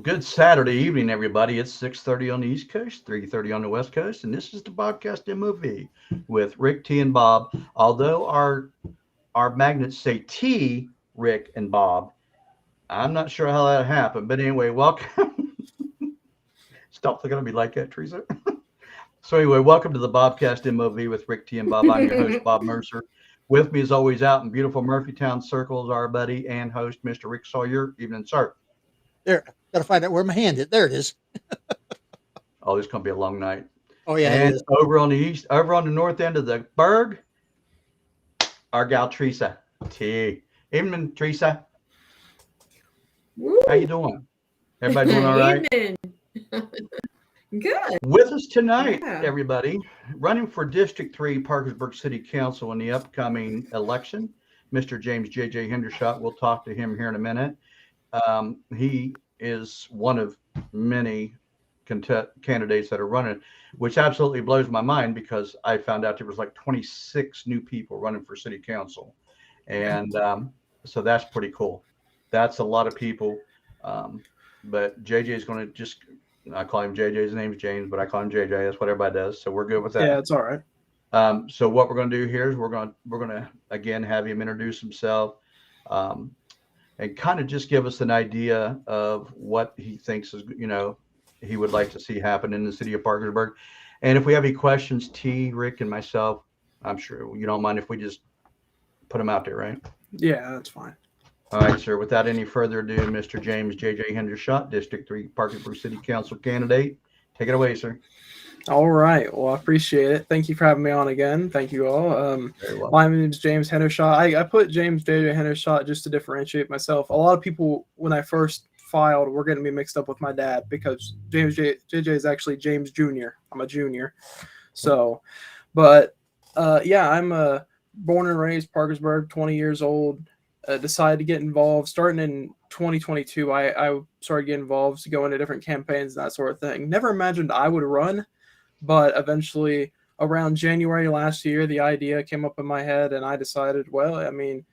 Well, good Saturday evening, everybody. It's 6:30 on the East Coast, 3:30 on the West Coast, and this is the Bobcast MOV with Rick, T, and Bob. Although our magnets say T, Rick, and Bob, I'm not sure how that happened. But anyway, welcome. Stop looking at me like that, Teresa. So anyway, welcome to the Bobcast MOV with Rick, T, and Bob. I'm your host, Bob Mercer. With me, as always, out in beautiful Murphytown Circles, our buddy and host, Mr. Rick Sawyer. Evening, sir. There, gotta find out where my hand is. There it is. Oh, this is gonna be a long night. Oh yeah, it And is. over on the north end of the burg, our gal Teresa. T. Evening, Teresa. Woo. How you doing? Everybody doing all right? Evening. Good. With us tonight, Yeah. everybody, running for District 3 Parkersburg City Council in the upcoming election, Mr. James J.J. Hendershot. We'll talk to him here in a minute. He is one of many candidates that are running, which absolutely blows my mind because I found out there was like 26 new people running for city council. And so that's pretty cool. That's a lot of people. But JJ is going to just, I call him JJ. His name is James, but I call him JJ. That's what everybody does. So we're good with that. Yeah, it's all right. So what we're going to do here is we're going to again have him introduce himself, and kind of just give us an idea of what he thinks is, he would like to see happen in the city of Parkersburg. And if we have any questions, T, Rick, and myself, I'm sure you don't mind if we just put them out there, right? Yeah, that's fine. All right, sir. Without any further ado, Mr. James J.J. Hendershot, District 3 Parkersburg City Council candidate. Take it away, sir. All right. Well, I appreciate it. Thank you for having me on again. Thank you all. Very well. My name is James Hendershot. I put James J.J. Hendershot just to differentiate myself. A lot of people, when I first filed, were getting me mixed up with my dad because James J.J. is actually James Jr. I'm a junior. So, but yeah, I'm born and raised Parkersburg, 20 years old. Decided to get involved starting in 2022. I started getting involved to go into different campaigns and that sort of thing. Never imagined I would run, but eventually around January last year, the idea came up in my head and I decided, well, I mean,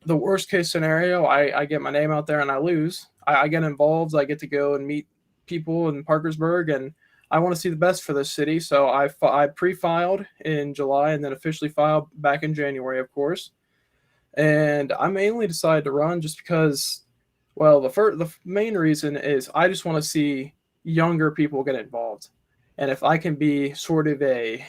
the worst case scenario, I get my name out there and I lose. I get involved. I get to go and meet people in Parkersburg and I want to see the best for this city. So I pre-filed in July and then officially filed back in January, of course. And I mainly decided to run just because, well, the main reason is I just want to see younger people get involved. And if I can be sort of a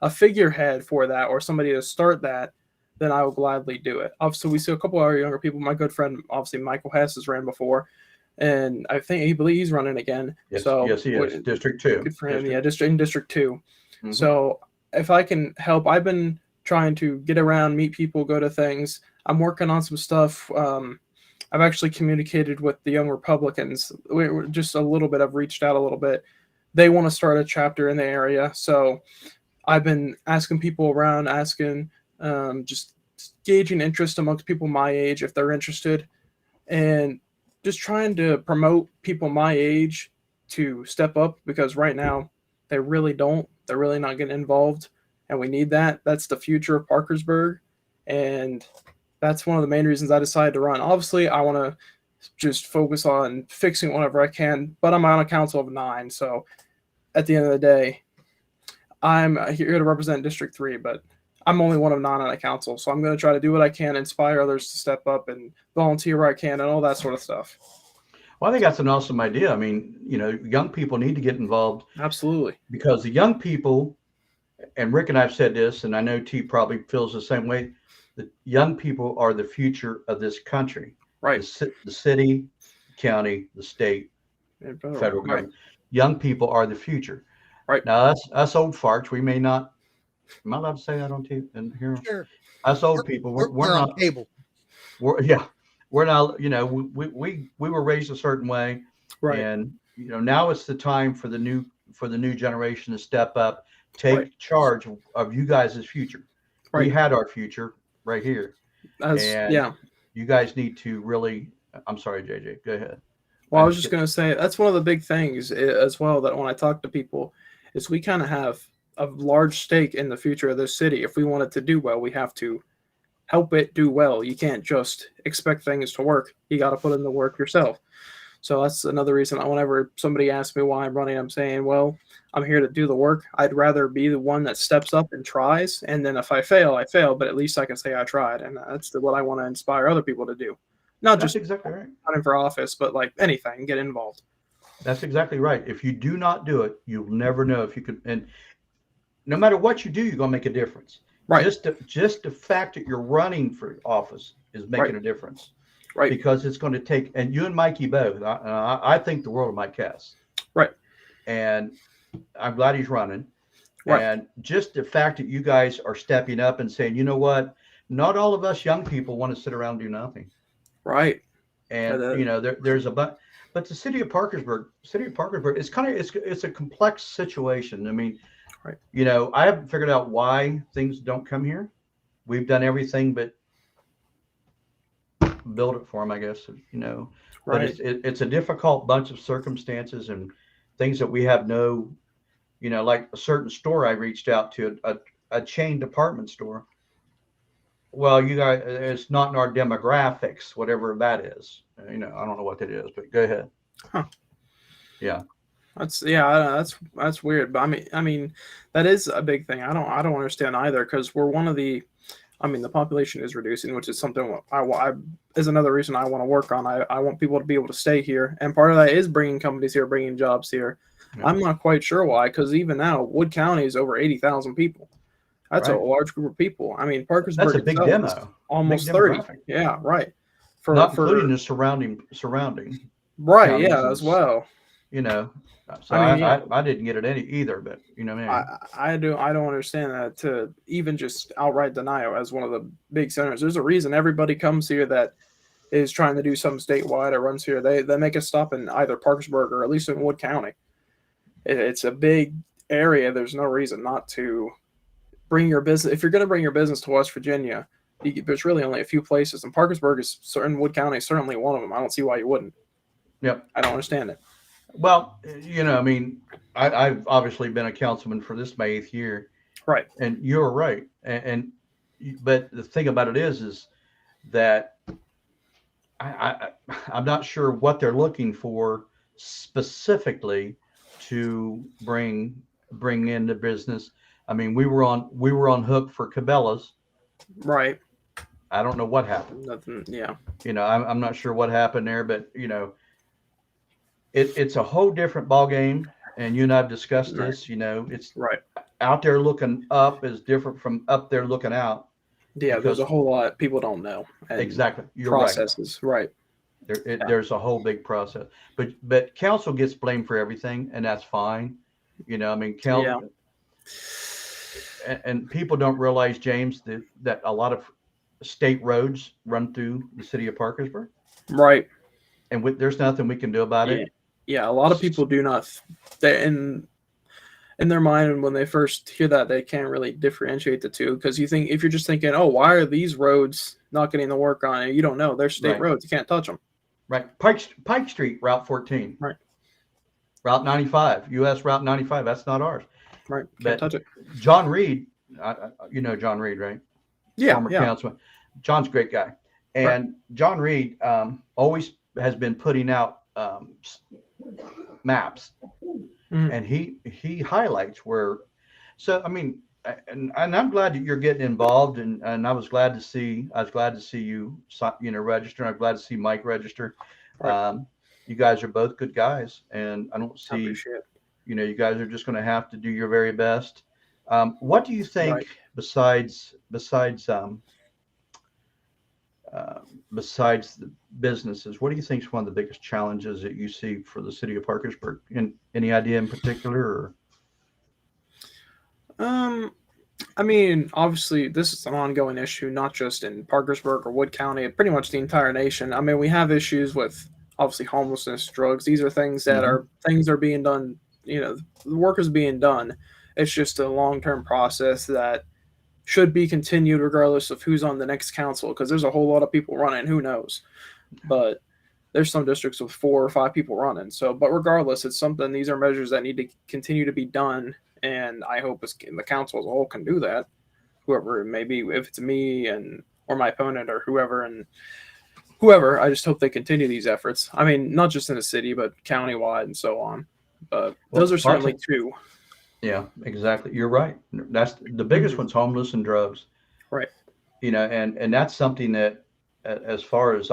figurehead for that or somebody to start that, then I will gladly do it. Obviously, we see a couple of our younger people. My good friend, obviously, Michael Hess has ran before. And I think he believes he's running again. Yes, so yes, he is. District 2. Good for him. Yeah, in District 2. Mm-hmm. So if I can help, I've been trying to get around, meet people, go to things. I'm working on some stuff. I've actually communicated with the Young Republicans. We're just a little bit. I've reached out a little bit. They want to start a chapter in the area. So I've been asking people around, just gauging interest amongst people my age if they're interested. And just trying to promote people my age to step up because right now they really don't. They're really not getting involved. And we need that. That's the future of Parkersburg. And that's one of the main reasons I decided to run. Obviously, I want to just focus on fixing whatever I can, but I'm on a council of 9. So at the end of the day, I'm here to represent District 3, but I'm only one of 9 on a council. So I'm going to try to do what I can, inspire others to step up and volunteer where I can and all that sort of stuff. Well, I think that's an awesome idea. I mean, young people need to get involved. Absolutely. Because the young people, and Rick and I have said this, and I know T probably feels the same way, the young people are the future of this country. Right. The city, county, the state, federal government. Right. Young people are the future. Right. Now, us old farts, we may not, am I allowed to say that on TV and here? Sure. Us old people, we're on not cable. We're not, we were raised a certain way. Right. And, now it's the time for the new generation to step up. Take charge of you guys' future. Right. We had our future right here. You guys need to really, I'm sorry, JJ, go ahead. Well, I was just going to say, that's one of the big things as well, that when I talk to people, is we kind of have a large stake in the future of this city. If we want it to do well, we have to help it do well. You can't just expect things to work. You got to put in the work yourself. So that's another reason whenever somebody asks me why I'm running, I'm saying, well, I'm here to do the work. I'd rather be the one that steps up and tries. And then if I fail, I fail, but at least I can say I tried. And that's what I want to inspire other people to do. Not That's just exactly right. running for office, but like anything, get involved. That's exactly right. If you do not do it, you'll never know if you could. And no matter what you do, you're going to make a difference. Right. Just the fact that you're running for office is making a difference. Right. Because it's going to take, and you and Mikey both, I think the world of Mike Cass. Right. And I'm glad he's running. Right. And just the fact that you guys are stepping up and saying, you know what, not all of us young people want to sit around and do nothing. Right. And, you know, there's a, but the city of Parkersburg, it's kind of, it's a complex situation. I mean, right. You know, I haven't figured out why things don't come here. We've done everything but build it for them, I guess, you know. Right. But it's a difficult bunch of circumstances and things that we have no, you know, like a certain store I reached out to, a chain department store. Well, you guys, it's not in our demographics, whatever that is. You know, I don't know what that is, but go ahead. Huh. Yeah. That's weird. But I mean, that is a big thing. I don't understand either, because we're one of the, I mean, the population is reducing, which is something I is another reason I want to work on. I want people to be able to stay here, and part of that is bringing companies here, bringing jobs here. Yeah. I'm not quite sure why, because even now, Wood County is over 80,000 people. That's a large group of people. I mean, Parkersburg. That's a big demo. Almost 30. Yeah, right. Not including the surrounding. Right. Yeah, as well. You know, so I didn't get it either, but you know, man. I don't understand that, to even just outright deny it as one of the big centers. There's a reason everybody comes here that is trying to do something statewide or runs here. They make a stop in either Parkersburg or at least in Wood County. It's a big area. There's no reason not to bring your business. If you're going to bring your business to West Virginia, there's really only a few places, and Parkersburg is certain. Wood County is certainly one of them. I don't see why you wouldn't. Yep. I don't understand it. Well, you know, I mean, I've obviously been a councilman for this my 8th year. Right. And you're right. But the thing about it is that I'm not sure what they're looking for specifically to bring in the business. I mean, we were on hook for Cabela's. Right. I don't know what happened. Nothing. Yeah. You know, I'm not sure what happened there, but you know, it's a whole different ball game. And you and I've discussed this. You know, it's right out there looking up is different from up there looking out. Yeah, there's a whole lot people don't know. Exactly. You're processes. Right. There's a whole big process, but council gets blamed for everything, and that's fine. You know, I mean, council. Yeah. And people don't realize, James, that a lot of state roads run through the city of Parkersburg. Right. And there's nothing we can do about it. Yeah, a lot of people do not. In their mind, when they first hear that, they can't really differentiate the two, because you think, if you're just thinking, oh, why are these roads not getting the work on it? You don't know. They're state roads. You can't touch them. Right. Pike Street, Route 14. Right. Route 95, U.S. Route 95. That's not ours. Right. Can't touch it. John Reed, you know John Reed, right? Yeah. Former councilman. John's a great guy. And John Reed always has been putting out maps. Mm-hmm. And he highlights where. So, I mean, and I'm glad that you're getting involved, and I was glad to see you register. I'm glad to see Mike register. Right. You guys are both good guys, and I don't see, you guys are just going to have to do your very best. What do you think besides the businesses? What do you think is one of the biggest challenges that you see for the city of Parkersburg? Any idea in particular? Or? I mean, obviously, this is an ongoing issue, not just in Parkersburg or Wood County, pretty much the entire nation. I mean, we have issues with, obviously, homelessness, drugs. These are things that are being done, the work is being done. It's just a long-term process that should be continued regardless of who's on the next council, because there's a whole lot of people running, who knows. But there's some districts with 4 or 5 people running. So, but regardless, it's something, these are measures that need to continue to be done. And I hope the council as a whole can do that. Whoever it may be, if it's me or my opponent or whoever. And whoever. I just hope they continue these efforts. I mean, not just in the city, but countywide and so on. But Well, those are parts certainly of- two. Yeah, exactly. You're right. That's the biggest Mhm. one's homeless and drugs. Right. And that's something that, as far as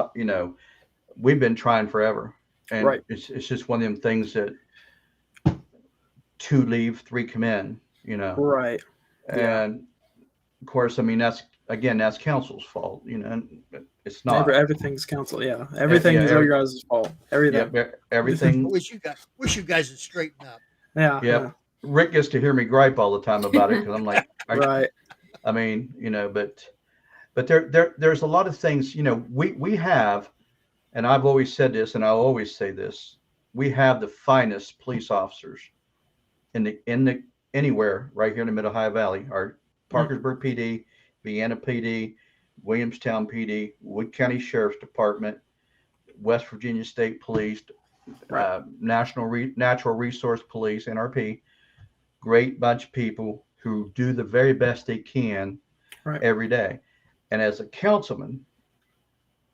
we've been trying forever, and Right. it's just one of them things that two leave, three come in. Right. Yeah. And of course, I mean that's council's fault. And it's not. Everything's council. Yeah. Everything yeah, is your guys' fault. Everything. Yeah, I everything. wish you guys would straighten up. Yeah. Yeah. Rick gets to hear me gripe all the time about it because I'm like, Right. I mean, but there's a lot of things, we have, and I've always said this, and I'll always say this, we have the finest police officers in the anywhere right here in the Mid Ohio Valley. Our Parkersburg PD, Vienna PD, Williamstown PD, Wood County Sheriff's Department, West Virginia State Police, Right. Natural Resource Police, NRP. Great bunch of people who do the very best they can Right. every day. And as a councilman,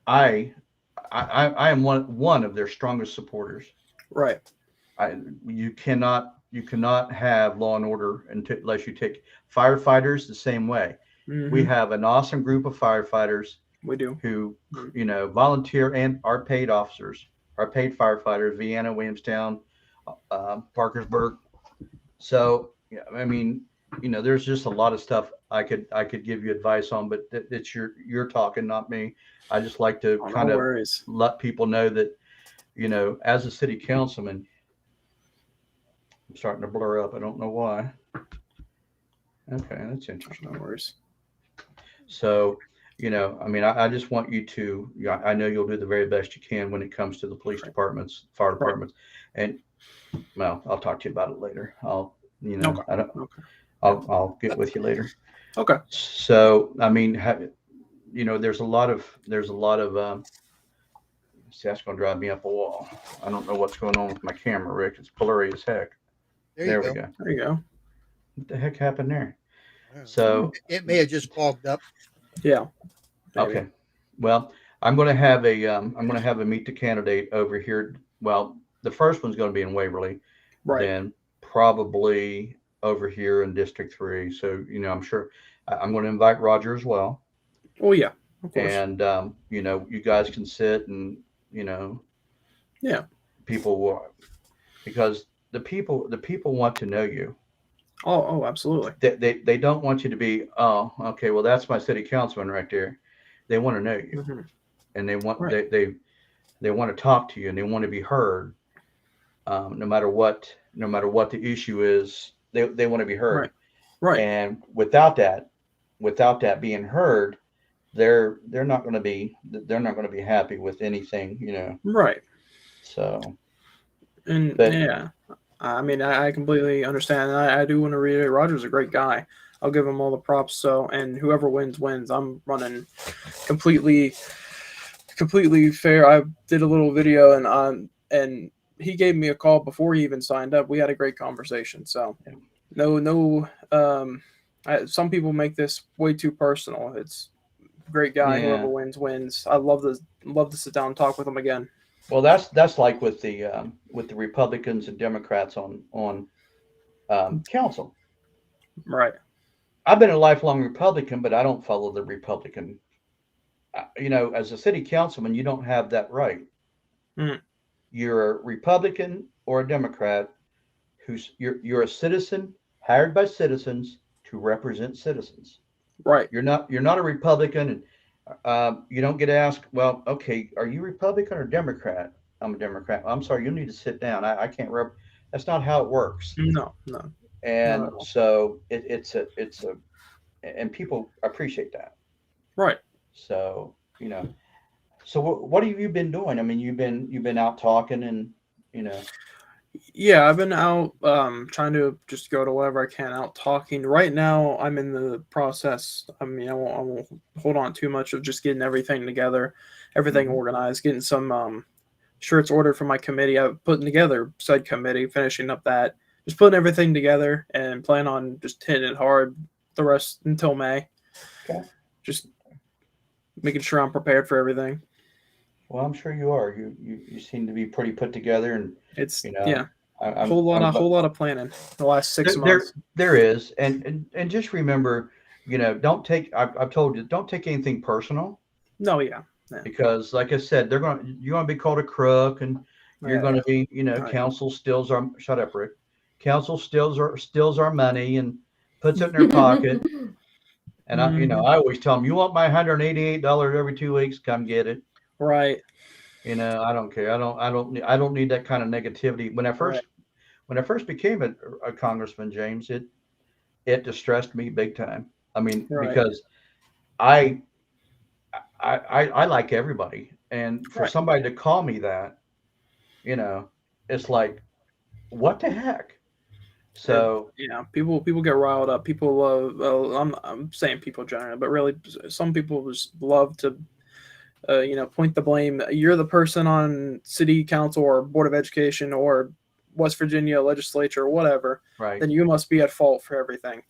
I am one of their strongest supporters. Right. You cannot have law and order unless you take firefighters the same way. We Mhm. have an awesome group of firefighters We do. who volunteer and are paid officers, are paid firefighters, Vienna, Williamstown, Parkersburg. So I mean, there's just a lot of stuff I could give you advice on, but it's you're talking, not me. I just like to Oh, kind no of worries. let people know that, as a city councilman, I'm starting to blur up. I don't know why. Okay, that's interesting. No worries. So, I mean, I just want you to, I know you'll do the very best you can when it comes to the police departments, fire departments, and well, I'll talk to you about it later. Okay. I don't, Okay. I'll get with you later. Okay. So, I mean, there's a lot of, see, that's going to drive me up a wall. I don't know what's going on with my camera, Rick. It's blurry as heck. There we go. There you go. What the heck happened there? Yeah. So, It may have just fogged up. Yeah. Maybe. okay. Well, I'm going to have a meet the candidate over here. Well, the first one's going to be in Waverly, Right. then probably over here in District 3. So, I'm sure I'm going to invite Roger as well. Oh yeah. Of course. And, you guys can sit and, Yeah. people will, because the people want to know you. Oh, absolutely. They don't want you to be, oh, okay, well, that's my city councilman right there. They want to know you, Mhm. and they want Right. they want to talk to you, and they want to be heard. No matter what the issue is, they want to be heard. Right. Right. And without that being heard, they're not going to be happy with anything, Right. So, And but yeah, I mean, I completely understand. And I do want to reiterate, Roger's a great guy. I'll give him all the props. So, and whoever wins, wins. I'm running completely fair. I did a little video and he gave me a call before he even signed up. We had a great conversation. So no, some people make this way too personal. It's a great guy. Yeah. Whoever wins, wins. I love to sit down and talk with him again. well, that's like with the Republicans and Democrats on council. Right. I've been a lifelong Republican, but I don't follow the Republican. As a city councilman, you don't have that right. Mhm. You're a Republican or a Democrat you're a citizen hired by citizens to represent citizens. Right. You're not a Republican, and you don't get asked, well, okay, are you Republican or Democrat? I'm a Democrat. I'm sorry, you need to sit down. I can't that's not how it works. No. And Not at all. so it's and people appreciate that. Right. So, so what have you been doing? I mean, you've been out talking and, Yeah, I've been out trying to just go to wherever I can out talking. Right now, I'm in the process. I mean, I won't hold on too much of just getting everything together, everything Mhm. organized, getting some shirts ordered for my committee. I'm putting together said committee, finishing up that, just putting everything together and plan on just hitting it hard the rest until May. Okay. Just making sure I'm prepared for everything. Well, I'm sure you are. You seem to be pretty put together, and It's you know, yeah, I'm whole I'm lot of planning the last 6 months. there is, and just remember, don't take. I've told you, don't take anything personal. No, yeah, yeah, Because like I said, you're gonna be called a crook, and you're yeah, gonna be, right. council steals our shut up, Rick. Council steals our money and puts it in their pocket. And Mhm. I always tell them, you want my $188 every 2 weeks, come get it. Right, I don't care. I don't need that kind of negativity. right, When I first became a congressman, James, it distressed me big time. I mean, right, because I I like everybody, and for right. somebody to call me that, you know, it's like, what the heck? So, Yeah, people get riled up. People love. I'm saying people generally, but really, some people just love to, point the blame. You're the person on city council or board of education or West Virginia legislature or whatever. right, Then you must be at fault for everything.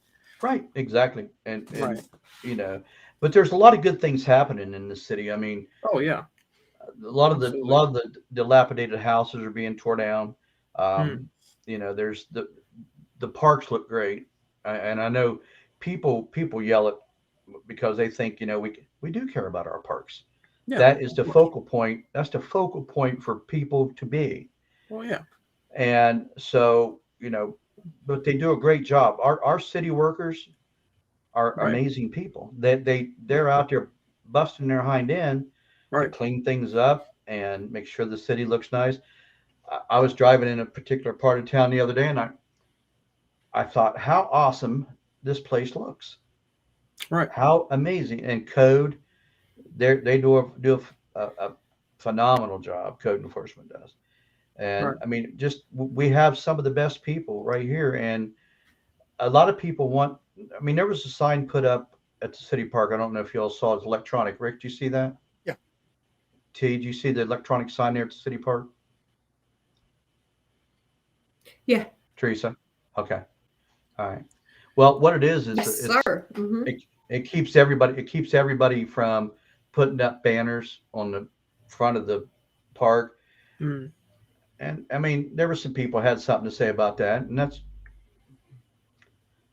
right, exactly. Right. You know, but there's a lot of good things happening in the city. I mean, Oh yeah, a absolutely. lot of the dilapidated houses are being torn down. Mm, Um, there's the parks look great, and I know people yell it because they think, we do care about our parks. yeah, That is of the course. focal point. That's the focal point for people to be. Well, yeah, And so, but they do a great job. Our city workers are right, amazing people. They're out there busting their hind end to right, clean things up and make sure the city looks nice. I was driving in a particular part of town the other day, and I thought how awesome this place looks. right, How amazing. And code, they do a phenomenal job. Code enforcement does. And right. I mean, just we have some of the best people right here. And a lot of people want, I mean, there was a sign put up at the city park. I don't know if you all saw it. It's electronic. Rick, do you see that? Yeah. T, do you see the electronic sign there at the city park? Yeah. Teresa? Okay. All right. Well, what it is Yes, it's sir. Hmm. it keeps everybody from putting up banners on the front of the park. Mm, And I mean, there were some people had something to say about that, and that's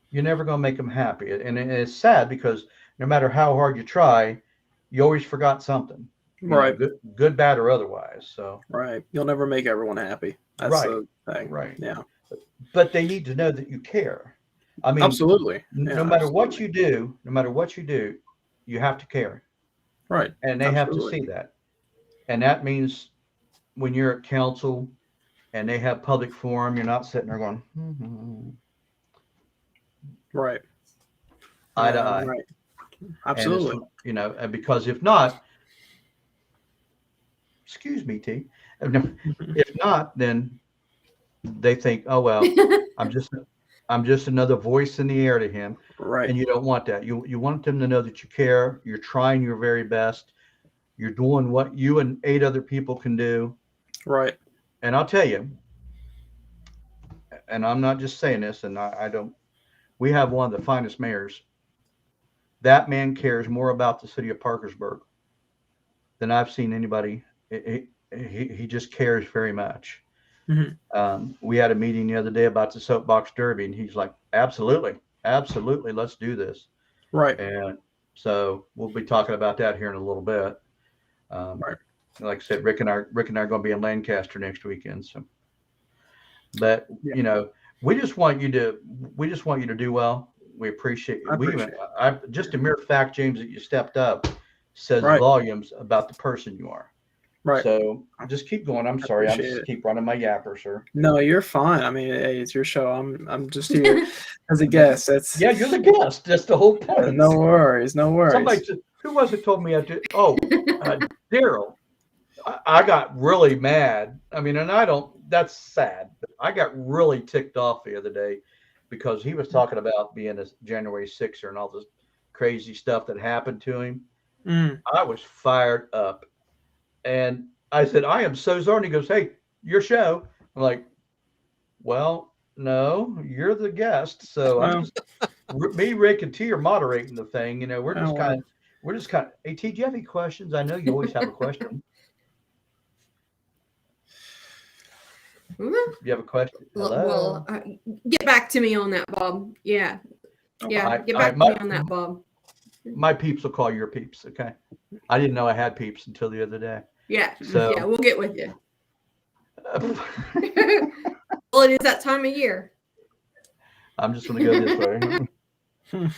you're never going to make them happy. And it's sad because no matter how hard you try, you always forgot something, right, good, bad, or otherwise. So, right. You'll never make everyone happy. That's right, the thing. right. Yeah, But they need to know that you care. I mean, absolutely. no Yeah, matter what absolutely. you do, no matter what you do, you have to care. Right, And they have to absolutely. see that. And that means when you're at council and they have public forum, you're not sitting there going, Right. eye to Yeah, eye. right. And it's, Absolutely. and because if not, excuse me, T. If not, then they think, oh well, I'm just I'm just another voice in the air to him, Right. and you don't want that. You want them to know that you care. You're trying your very best. You're doing what you and 8 other people can do. Right. And I'll tell you, and I'm not just saying this, and I don't. We have one of the finest mayors. That man cares more about the city of Parkersburg than I've seen anybody. He just cares very much. Mhm. We had a meeting the other day about the soapbox derby, and he's like, absolutely, absolutely, let's do this. Right. And so we'll be talking about that here in a little bit. Right. Like I said, Rick and I are going to be in Lancaster next weekend. So, but Yeah. we just want you to do well. We appreciate I it. appreciate it. Just a mere fact, James, that you stepped up says Right. volumes about the person you are. Right. So just keep going. I'm I sorry. I'm appreciate just it. keep running my yapper, sir. No, you're fine. I mean, hey, it's your show. I'm just here as a guest. That's Yeah, you're the guest. That's the whole point. no worries. No worries. Somebody said, who was it told me I did? Oh, Daryl. I got really mad. I mean, and that's sad. But I got really ticked off the other day because he was talking about being a January 6er and all this crazy stuff that happened to him. Mm, I was fired up. And I said, I am so sorry. And he goes, hey, your show. I'm like, well, no, you're the guest. So I'm well, just, me, Rick, and T are moderating the thing. We're just well, kind of, hey, T, do you have any questions? I know you always have a question. Well, You have a question? Hello. well, get back to me on that, Bob. Yeah. Yeah. All right, Get all back right, to me on that, Bob. My peeps will call your peeps. Okay. I didn't know I had peeps until the other day. Yeah. So Yeah. We'll get with you. Well, it is that time of year. I'm just going to go this way.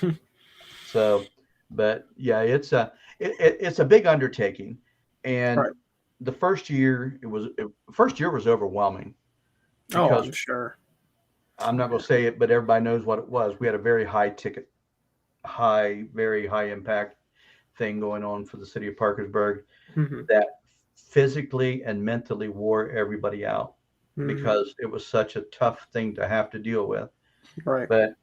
So, but yeah, it's a big undertaking, and Right. the first year was overwhelming Oh, because I'm sure. I'm not going to say it, but everybody knows what it was. We had a very very high impact thing going on for the city of Parkersburg Mhm. that physically and mentally wore everybody out Mhm. because it was such a tough thing to have to deal with. Right. But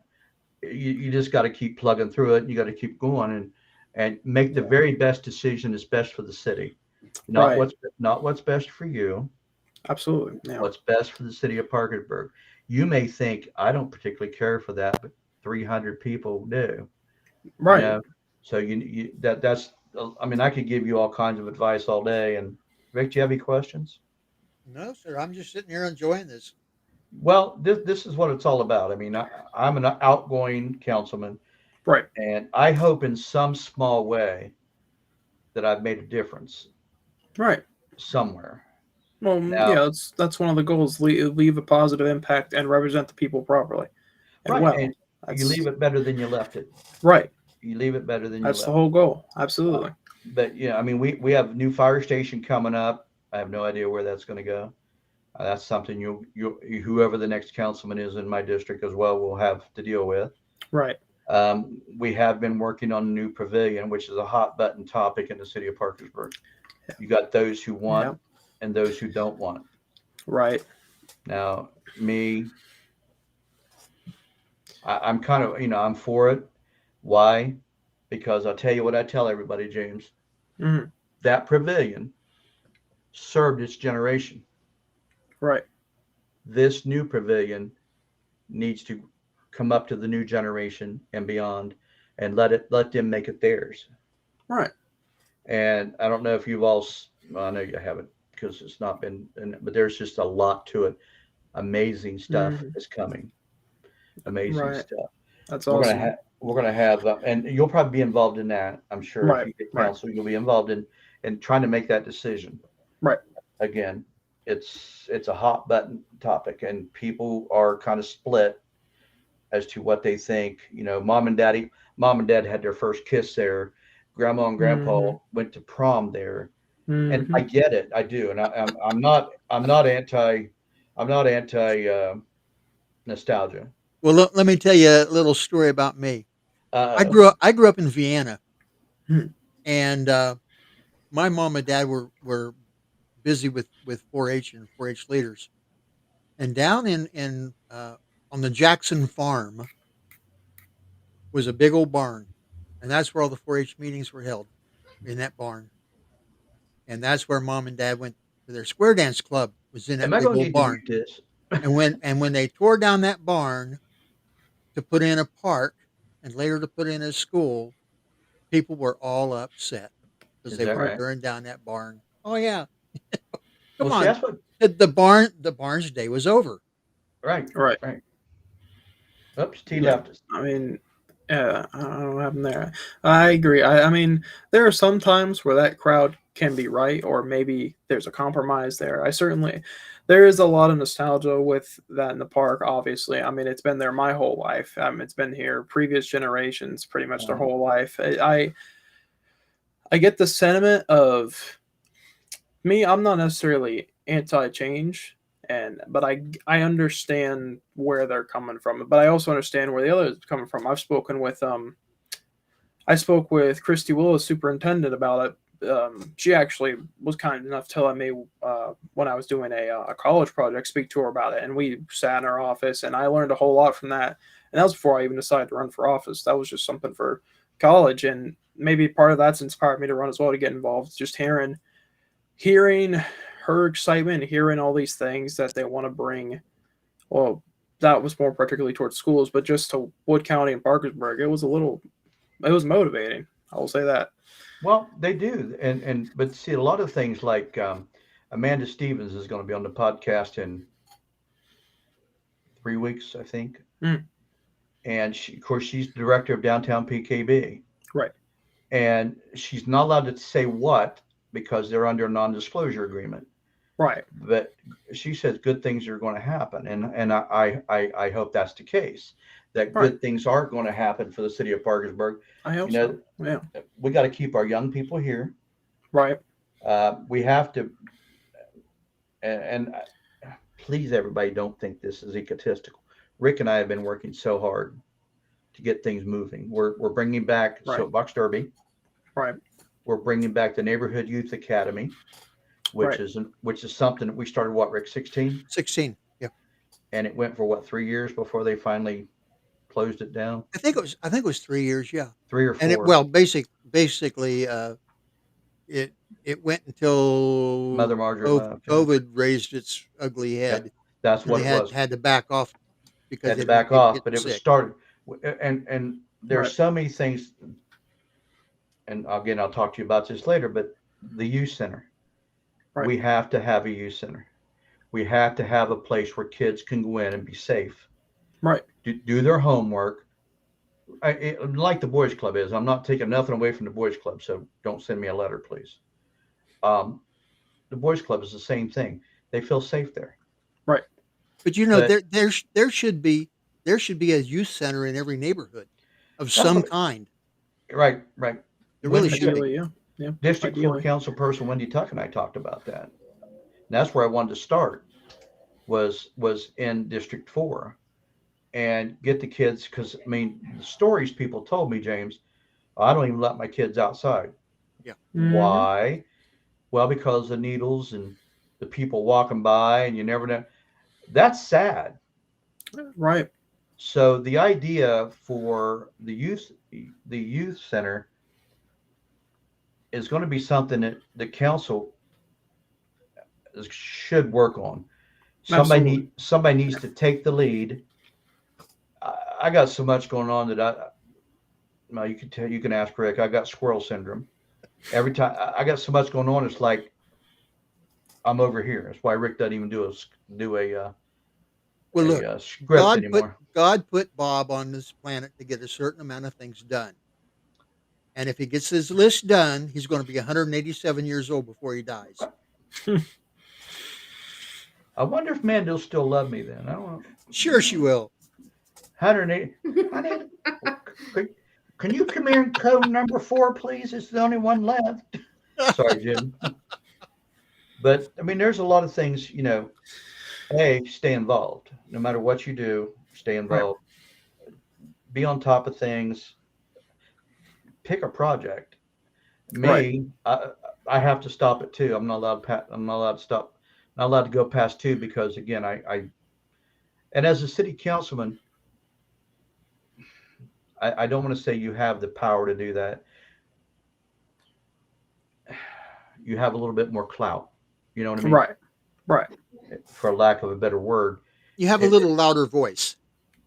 you just got to keep plugging through it. You got to keep going and make the Yeah. very best decision that's best for the city, not Right. what's best for you, Absolutely. Yeah. what's best for the city of Parkersburg. You may think I don't particularly care for that, but 300 people do. Right. You know, so that's. I mean, I could give you all kinds of advice all day. And Rick, do you have any questions? No, sir. I'm just sitting here enjoying this. Well, this is what it's all about. I mean, I'm an outgoing councilman, Right. and I hope in some small way that I've made a difference Right. somewhere. Well, Now, yeah, that's one of the goals. Leave a positive impact and represent the people properly and right, well. and you That's leave it better than you left it. right. You leave it better than you That's the left whole goal. Absolutely. it. But yeah, I mean, we have a new fire station coming up. I have no idea where that's going to go. That's something you whoever the next councilman is in my district as well will have to deal with. Right. We have been working on a new pavilion, which is a hot button topic in the city of Parkersburg. Yeah. You got those who want Yep. and those who don't want. Right. Now, me, I'm kind of, I'm for it. Why? Because I'll tell you what I tell everybody, James. Hmm. That pavilion served its generation. Right. This new pavilion needs to come up to the new generation and beyond and let them make it theirs. Right. And I don't know if you've all, well, I know you haven't because it's not been, but there's just a lot to it. Amazing stuff is coming. Amazing Right. stuff. That's We're awesome. gonna have, and you'll probably be involved in that. I'm sure if Right. you get Right. council, you'll be involved in trying to make that decision. Right. Again, it's a hot button topic, and people are kind of split as to what they think. Mom and dad had their first kiss there. Grandma and grandpa went to prom there, and I get it. I do, and I'm not anti nostalgia. Well, let me tell you a little story about me. I Uh, grew up in Vienna, Hmm. and my mom and dad were busy with 4-H and 4-H leaders, and down in on the Jackson farm was a big old barn, and that's where all the 4-H meetings were held, in that barn, and that's where mom and dad went to their square dance club, was in am that I big going to old need to barn. mute this? And when they tore down that barn to put in a park and later to put in a school, people were all upset because Is they that were right? tearing down that barn. Oh yeah, come Well, see, on. that's what. The barn's day was over. Right, Right. right. Oops, T Yeah. left us. I mean, yeah, I don't know what happened there. I agree. I mean, there are some times where that crowd can be right, or maybe there's a compromise there. There is a lot of nostalgia with that in the park, obviously. I mean, it's been there my whole life. It's been here previous generations, pretty much their whole life. I get the sentiment of me. I'm not necessarily anti-change, but I understand where they're coming from, but I also understand where the others are coming from. I spoke with Christy Willis, superintendent, about it. She actually was kind enough to let me, when I was doing a college project, speak to her about it, and we sat in her office, and I learned a whole lot from that. And that was before I even decided to run for office. That was just something for college, and maybe part of that's inspired me to run as well, to get involved. Just hearing her excitement, hearing all these things that they want to bring. Well, that was more particularly towards schools, but just to Wood County and Parkersburg, it was motivating. I will say that. Well, they do, but see, a lot of things like Amanda Stevens is going to be on the podcast in 3 weeks, I think. Mm. And of course, she's director of downtown PKB. Right. And she's not allowed to say what because they're under a non-disclosure agreement. Right. But she says good things are going to happen, and I hope that's the case. That Right. good things are going to happen for the city of Parkersburg. I hope You know, so. Yeah. we got to keep our young people here. Right. We have to, and please, everybody, don't think this is egotistical. Rick and I have been working so hard to get things moving. We're bringing back Right. Soapbox Derby. Right. We're bringing back the Neighborhood Youth Academy, which is something that we started. What, Rick? 16. 16. Yeah. And it went for what, 3 years before they finally closed it down. I think it was 3 years. Yeah. 3 or 4. And basically, it went until Mother Margaret left. Yeah. COVID raised its ugly head. That's what they it was. had to back off because Had to back off, get but it was sick. started. And there's Right. so many things. And again, I'll talk to you about this later. But the youth center, Right. we have to have a youth center. We have to have a place where kids can go in and be safe. Right. Do their homework. Like the boys club is. I'm not taking nothing away from the boys club, so don't send me a letter, please. The boys club is the same thing. They feel safe there. Right. But you know, But- there should be a youth center in every neighborhood of some kind. Right. There really Wendy- should be. Ideally, yeah. Yeah. District 4 Ideally. council person Wendy Tuck and I talked about that. And that's where I wanted to start was in District 4 and get the kids, because I mean the stories people told me, James, I don't even let my kids outside. Mhm. Why? Well, because the needles and the people walking by, and you never know. That's sad. Right. So the idea for the youth center is going to be something that the council should work on. Absolutely. Somebody needs to take the lead. I got so much going on that you can ask Rick. I got squirrel syndrome. Every time I got so much going on, it's like I'm over here. That's why Rick doesn't even do a Well, look, script anymore. God put Bob on this planet to get a certain amount of things done. And if he gets his list done, he's going to be 187 years old before he dies. I wonder if Mandy'll still love me then. I don't know. Sure, she will. 180. Can you come here and code number 4, please? It's the only one left. Sorry, Jim. But I mean, there's a lot of things, stay involved. No matter what you do, stay involved. Right. Be on top of things. Pick a project. Me, right. I have to stop at 2. I'm not allowed to stop. Not allowed to go past 2 because again, and as a city councilman, I don't want to say you have the power to do that. You have a little bit more clout. You know what I mean? Right. For lack of a better word. You have a little louder voice.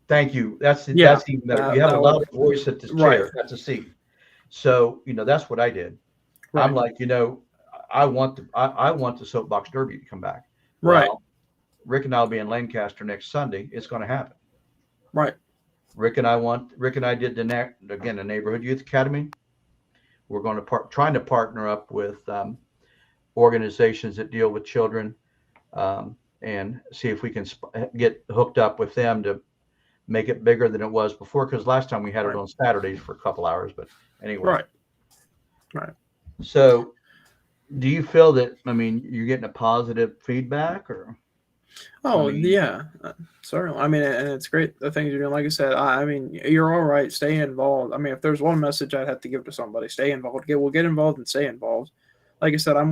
Thank you. That's even better. You have a louder voice at the chair, at the seat. So, that's what I did. Right. I'm like, I want the Soapbox Derby to come back. Right. Well, Rick and I'll be in Lancaster next Sunday. It's going to happen. Right. Rick and I did the Neighborhood Youth Academy. We're going to trying to partner up with organizations that deal with children and see if we can get hooked up with them to make it bigger than it was before. Because last time we had it on Saturdays for a couple hours, but anyway. Right. So do you feel that, you're getting a positive feedback or? Oh, yeah, certainly. And it's great, the things you're doing. Like I said, you're all right. Stay involved. If there's one message I'd have to give to somebody, stay involved. Get involved and stay involved. Like I said, I've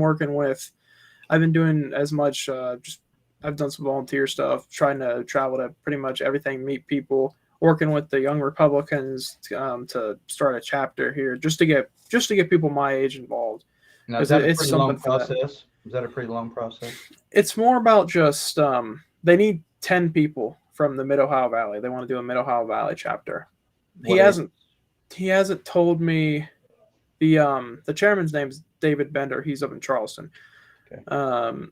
been doing as much, I've done some volunteer stuff, trying to travel to pretty much everything, meet people, working with the Young Republicans to start a chapter here, just to get people my age involved. Now, is that a pretty long process? Is that a pretty long process? It's more about just they need 10 people from the Mid-Ohio Valley. They want to do a Mid-Ohio Valley chapter. He hasn't told me the chairman's name is David Bender. He's up in Charleston. Okay.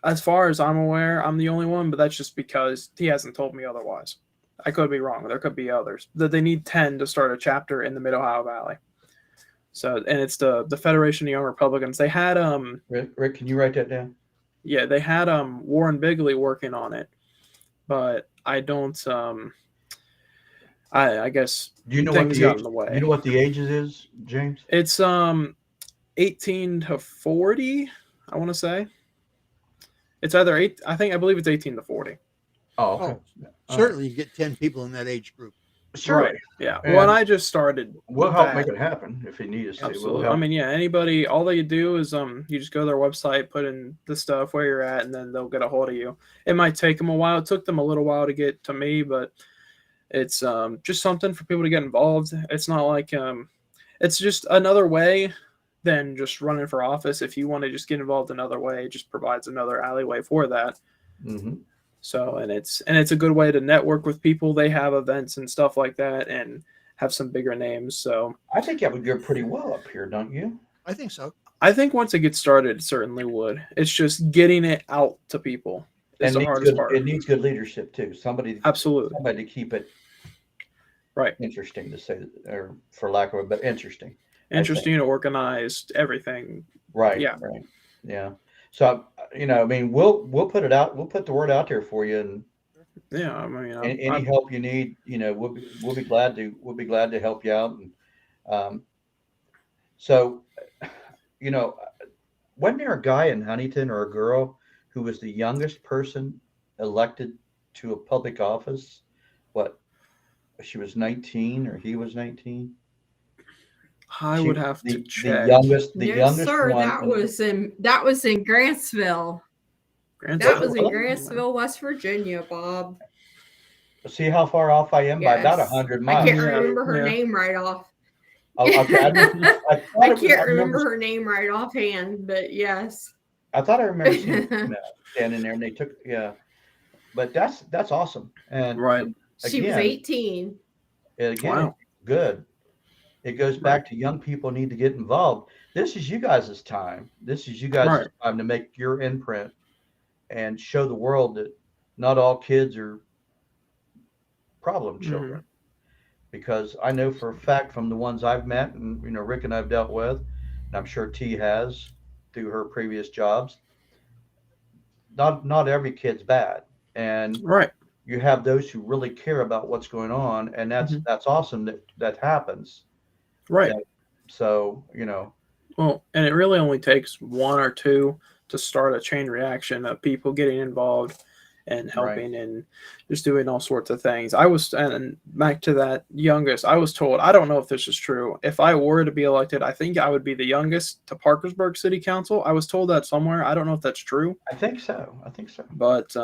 as far as I'm aware, I'm the only one, but that's just because he hasn't told me otherwise. I could be wrong. There could be others. That they need 10 to start a chapter in the Mid Ohio Valley. So, and it's the Federation of Young Republicans. They had Rick, can you write that down? yeah, they had Warren Bigley working on it, but I don't I guess Do you know what things the got age? in the way. Do you know what the ages is, James? It's 18 to 40, I want to say. It's either I believe it's 18 to 40. Oh, okay. Certainly, you get 10 people in that age group. Sure. Right. Yeah. And well, and I just started. We'll help that. make it happen if you need us to. Absolutely. We'll I help. mean, yeah, anybody, all they do is you just go to their website, put in the stuff where you're at, and then they'll get a hold of you. It might take them a while. It took them a little while to get to me, but it's just something for people to get involved. It's not like it's just another way than just running for office. If you want to just get involved another way, it just provides another alleyway for that. Mm-hmm. So, and it's a good way to network with people. They have events and stuff like that, and have some bigger names. So I think that would go pretty well up here, don't you? I think so. I think once it gets started, it certainly would. It's just getting it out to people is the hardest part. It needs good leadership too. Somebody Absolutely. to keep it right. interesting to say, or for lack of a but interesting. Interesting, organized, everything. Right. Yeah. Right. Yeah. So I mean, we'll put it out. We'll put the word out there for you, and yeah, I mean, any help you need, we'll be glad to help you out. And so, wasn't there a guy in Huntington or a girl who was the youngest person elected to a public office? What? She was 19 or he was 19? I would have to check. The Yes, youngest sir. one. That was in Grantsville. That was in Grantsville, West Virginia, Bob. See how far off I am by about Yes. 100 miles. I can't remember her name right off. Okay. I can't remember her name right offhand, but yes. I thought I remember seeing standing there, and they took but that's awesome. And right, she was 18. Again, wow. Good. It goes back to young people need to get involved. This is you guys' time. This is you guys' time to make your imprint and show the world that not all kids are problem children. Because I know for a fact from the ones I've met and Rick and I've dealt with, and I'm sure T has through her previous jobs, not every kid's bad. And you have those who really care about what's going on, and that's awesome that happens. Right. So, well, and it really only takes one or two to start a chain reaction of people getting involved and helping and just doing all sorts of things. And back to that youngest, I was told, I don't know if this is true. If I were to be elected, I think I would be the youngest to Parkersburg City Council. I was told that somewhere. I don't know if that's true. I think so. But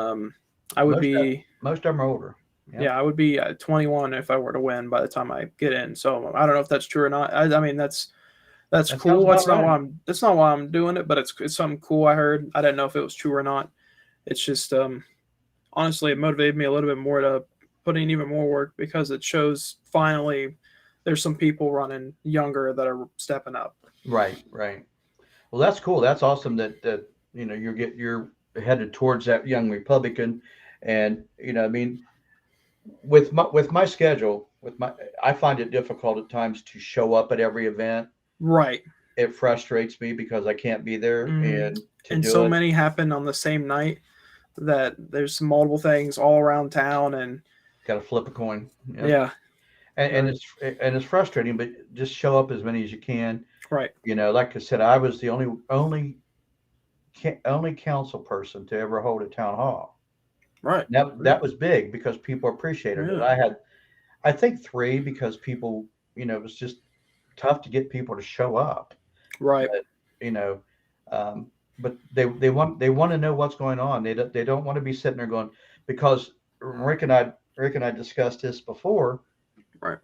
I would most of them are older. Yeah, I would be 21 if I were to win by the time I get in. So I don't know if that's true or not. I mean, that's cool. That's not why I'm doing it, but it's something cool I heard. I didn't know if it was true or not. It's just honestly, it motivated me a little bit more to put in even more work because it shows finally there's some people running younger that are stepping up. Right. Well, that's cool. That's awesome that you're headed towards that young Republican, and I mean. With my schedule, I find it difficult at times to show up at every event. Right. It frustrates me because I can't be there, and so many happen on the same night that there's multiple things all around town, and got to flip a coin. Yeah. And it's frustrating, but just show up as many as you can. Right. Like I said, I was the only council person to ever hold a town hall. Right. That was big because people appreciated it. I had, I think 3 because people, it was just tough to get people to show up. Right. But they want to know what's going on. They don't want to be sitting there going, because Rick and I discussed this before. Right.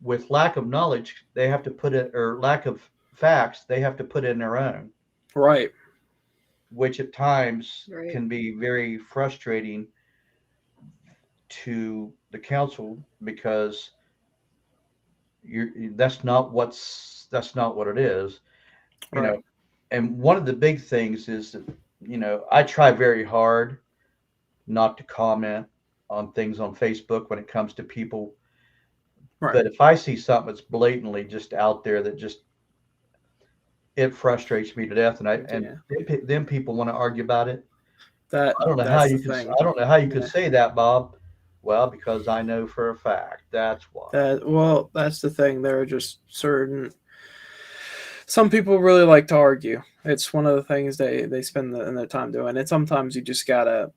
With lack of knowledge, they have to put it, or lack of facts, they have to put in their own. Right. Which at times can be very frustrating to the council because that's not what it is. And one of the big things is that I try very hard not to comment on things on Facebook when it comes to people. Right. But if I see something that's blatantly just out there that just it frustrates me to death, and then people want to argue about it. I don't know how you could. I don't know how you could say that, Bob. Well, because I know for a fact that's why. That's the thing. There are just certain. Some people really like to argue. It's one of the things they spend their time doing. And sometimes you just gotta,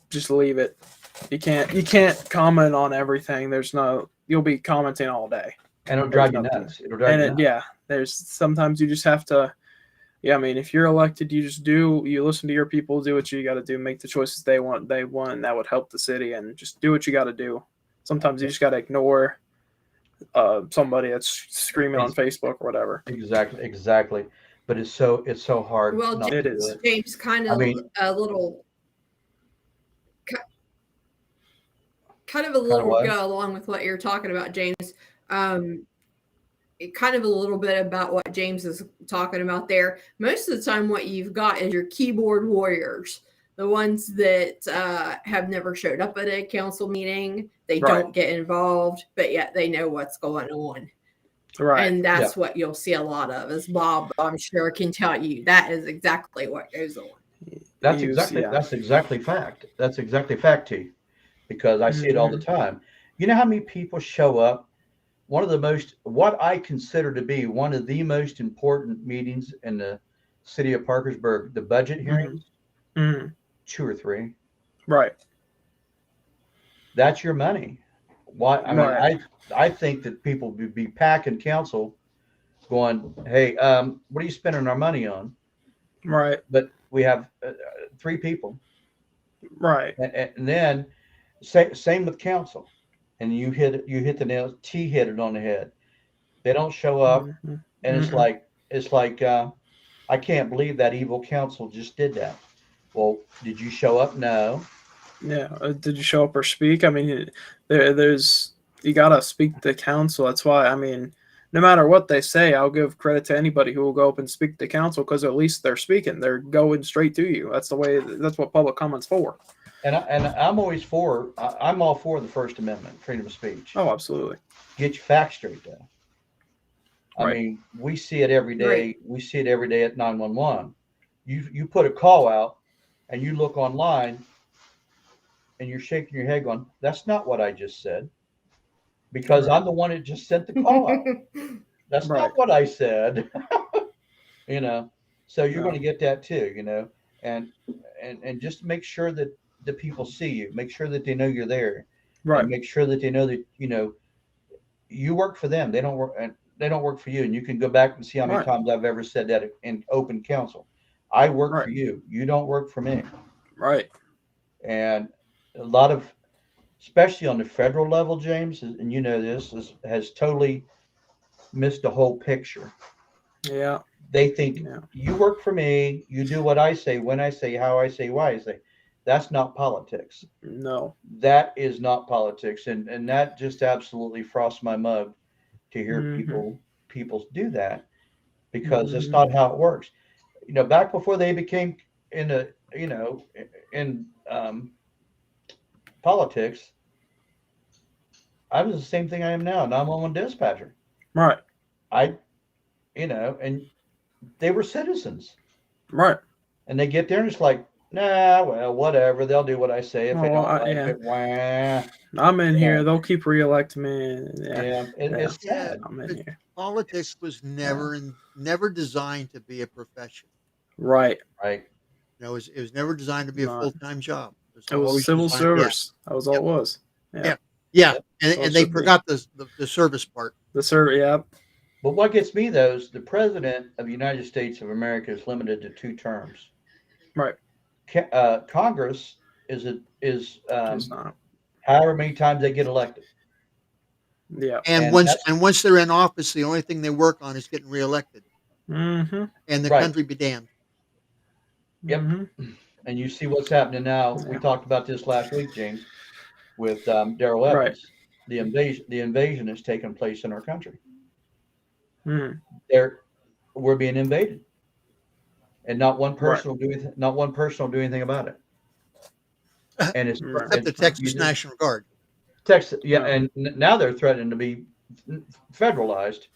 just leave it. You can't comment on everything. You'll be commenting all day. And it'll drive you nuts. There's sometimes you just have to. Yeah, I mean, if you're elected, you listen to your people, do what you got to do, make the choices they want, and that would help the city, and just do what you got to do. Sometimes you just got to ignore somebody that's screaming on Facebook or whatever. Exactly. But it's so hard. Well, it is. James, kind of a little go along with what you're talking about, James. Kind of a little bit about what James is talking about there. Most of the time, what you've got is your keyboard warriors, the ones that have never showed up at a council meeting. They don't get involved, but yet they know what's going on. Right. And that's what you'll see a lot of, as Bob, I'm sure, can tell you. That is exactly what goes on. That's exactly fact. That's exactly fact, T. Because I see it all the time. You know how many people show up? What I consider to be one of the most important meetings in the city of Parkersburg, the budget hearings, 2 or 3. Right. That's your money. Why? I think that people would be packing council going, hey, what are you spending our money on? Right. But we have 3 people. Right. And then same with council. And you hit the nail. T hit it on the head. They don't show up, and it's like I can't believe that evil council just did that. Well, did you show up? No. Yeah. Did you show up or speak? I mean, there's you gotta speak to council. That's why. I mean, no matter what they say, I'll give credit to anybody who will go up and speak to council because at least they're speaking. They're going straight to you. That's the way. That's what public comment's for. And I'm always I'm all for the First Amendment, freedom of speech. Oh, absolutely. Get your facts straight, though. Right. I mean, we see it every day. Right. We see it every day at 911. You put a call out, and you look online, and you're shaking your head, going, "That's not what I just said," because I'm the one that just sent the call out. That's not what I said. So you're going to get that too. And just make sure that the people see you, make sure that they know you're there, right? And make sure that they know that you work for them. They don't work for you. And you can go back and see how many times I've ever said that in open council. I work for you. You don't work for me. Right. And a lot of, especially on the federal level, James, and this has totally missed the whole picture. Yeah. They think you work for me. You do what I say, when I say, how I say, why I say. That's not politics. No, that is not politics, and that just absolutely frosts my mug to hear people do that, because it's not how it works. Back before they became in politics, I was the same thing I am now. 911 dispatcher. Right. And they were citizens. Right. And they get there and it's like, nah, well, whatever. They'll do what I say. If they don't like it, wah. I'm in here. They'll keep re-electing me. It's sad. I'm in here. Politics was never designed to be a profession. Right. Right. It was never designed to be a full-time job. It was civil service. That was all it was. Yeah. And they forgot the service part. The service, yeah. But what gets me, though, is the president of the United States of America is limited to 2 terms. Right. Congress is however many times they get elected. Yeah. And once they're in office, the only thing they work on is getting reelected. Mm-hmm. And the country be damned. Yep. Mm-hmm. And you see what's happening now. Yeah. We talked about this last week, James, with Darrell Evans. Right. The invasion has taken place in our country. Mm. We're being invaded. and not one person will do anything. Not one person will do anything about it. And it's, Right. Except the it's Texas National Guard. Texas, yeah, Right. and now they're threatening to be federalized.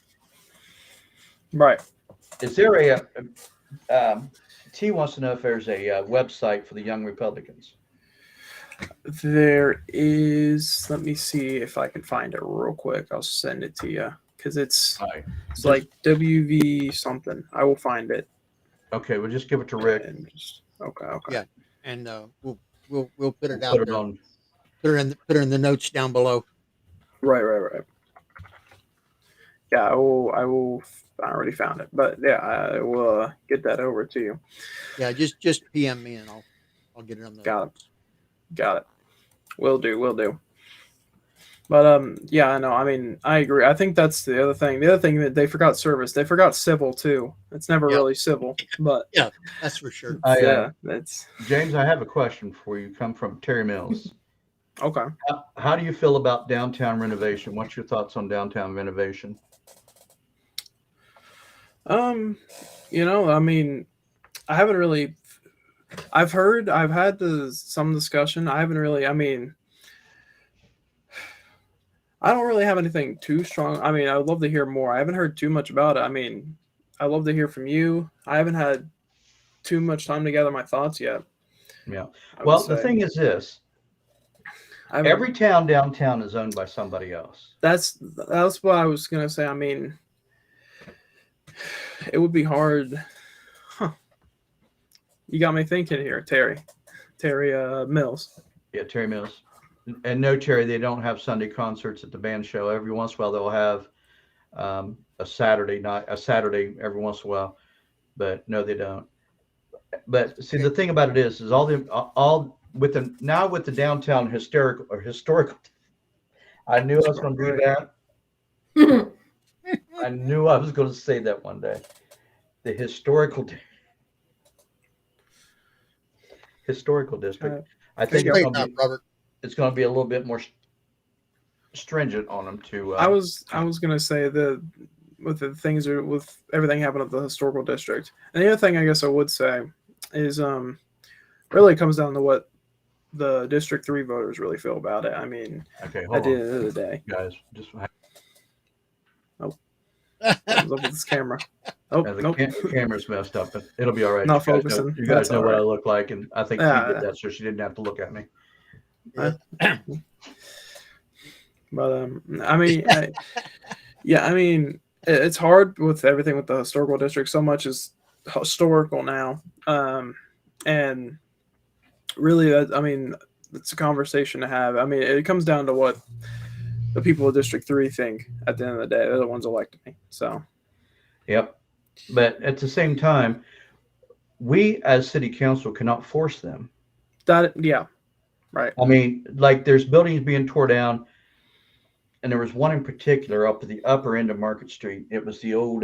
Right. Is there T wants to know if there's a website for the Young Republicans. There is. Let me see if I can find it real quick. I'll send it to you because it's Right. it's like WV something. I will find it. Okay, we'll just give it to Rick. And just, okay. Yeah. And we'll put it We'll out put it there. on. Put her in the notes down below. Right. Yeah, I will. I already found it, but yeah, I will get that over to you. Yeah, just PM me and I'll get it on the. Got it. Will do. But yeah, I know. I mean, I agree. I think that's the other thing. The other thing that they forgot service. They forgot civil too. It's never really civil, but Yeah, that's for sure. yeah, that's James, I have a question for you. Come from Terry Mills. okay. How do you feel about downtown renovation? What's your thoughts on downtown renovation? I mean, I haven't really. I've had some discussion. I haven't really. I mean, I don't really have anything too strong. I mean, I would love to hear more. I haven't heard too much about it. I mean, I'd love to hear from you. I haven't had too much time to gather my thoughts yet. Yeah. I Well, would the say. thing is this: every town downtown is owned by somebody else. That's what I was gonna say. I mean, it would be hard. Huh. You got me thinking here, Terry Mills. Yeah, Terry Mills. And no, Terry, they don't have Sunday concerts at the band show. Every once in a while, they'll have a Saturday every once in a while, but no, they don't. But see, the thing about it is all with the downtown historical. I knew I was going to do that. I knew I was going to say that one day. The historical district. I think it's going to be a little bit more stringent on them to. I was gonna say with everything happening at the historical district. And the other thing I guess I would say is really comes down to what the District 3 voters really feel about it. I mean, okay, at the end of the day, guys, just what's up with this camera? Oh, nope. The camera's messed up, but it'll be all right. Not focusing. You guys know all what right. I look like, and I think she did that so she didn't have to look at me. But I mean, I mean, it's hard with everything with the historical district. So much is historical now, and really, I mean, it's a conversation to have. I mean, it comes down to what the people of District 3 think. At the end of the day, they're the ones that elected me. So, yep. But at the same time, we as city council cannot force them. Yeah, right. I mean, like there's buildings being torn down. And there was one in particular up at the upper end of Market Street. It was the old,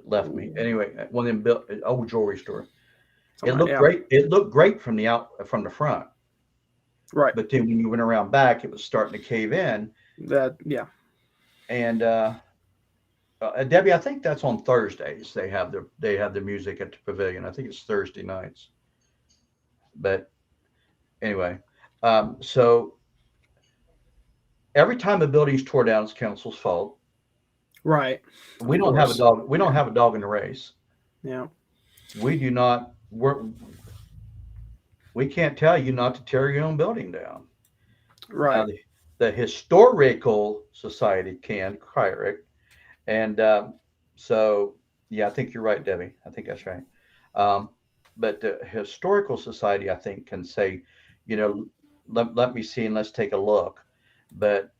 left me. Anyway, one of them built old jewelry store. It looked great. It looked great from the front. Right. But then when you went around back, it was starting to cave in. And Debbie, I think that's on Thursdays. They have the music at the pavilion. I think it's Thursday nights. But anyway, so every time a building's tore down, it's council's fault. Right. We don't have a dog. We don't have a dog in the race. Yeah. We do not. We can't tell you not to tear your own building down. Right. The historical society can, Kyrick, and so yeah, I think you're right, Debbie. I think that's right. But the historical society, I think, can say, let me see and let's take a look. But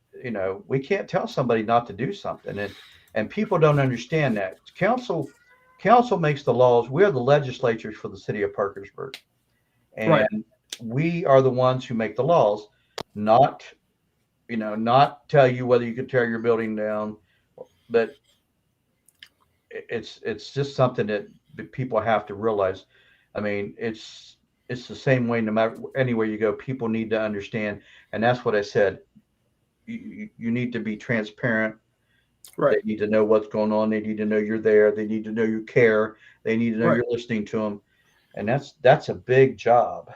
we can't tell somebody not to do something, and people don't understand that. Council makes the laws. We are the legislatures for the city of Parkersburg, and we are the ones who make the laws, not tell you whether you can tear your building down. But it's just something that people have to realize. I mean, it's the same way no matter anywhere you go. People need to understand, and that's what I said. You need to be transparent Right. They need to know what's going on. They need to know you're there. They need to know you care. They need to know Right. you're listening to them. And that's a big job.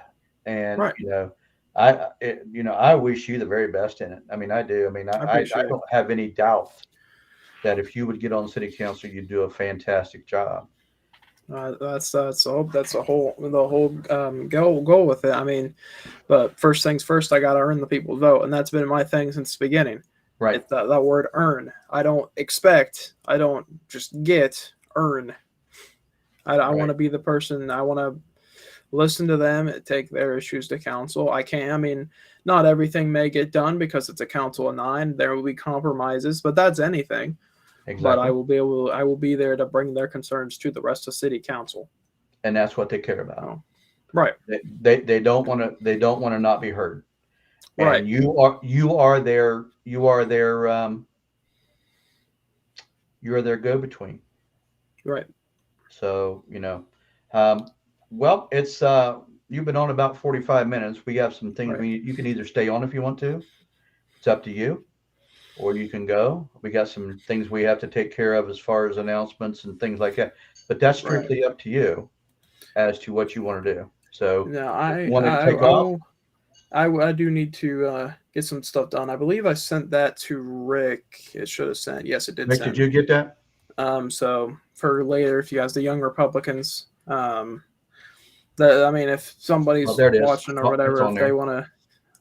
And, Right. I wish you the very best in it. I mean, I do. I mean, I I appreciate it. don't have any doubt that if you would get on city council, you'd do a fantastic job. That's the whole goal with it. I mean, but first things first, I got to earn the people's vote, and that's been my thing since the beginning. Right. It's that word earn. I don't expect. I don't just get. Earn. I want to be the person. I want to listen to them, take their issues to council. I mean, not everything may get done because it's a council of 9. There will be compromises, but that's anything. Exactly. But I will be there to bring their concerns to the rest of city council. And that's what they care about. Oh, right. They don't want to not be heard. And Right. you are their go-between. Right. So, well, it's you've been on about 45 minutes. We have some things Right. you can either stay on if you want to. It's up to you. Or you can go. We got some things we have to take care of as far as announcements and things like that. But that's strictly up to you as to what you want to do. So No, I do need to get some stuff done. I believe I sent that to Rick. It should have sent. Yes, it did. Rick, send. did you get that? So for later, if you guys, the young Republicans, if somebody's watching or whatever, if they want to,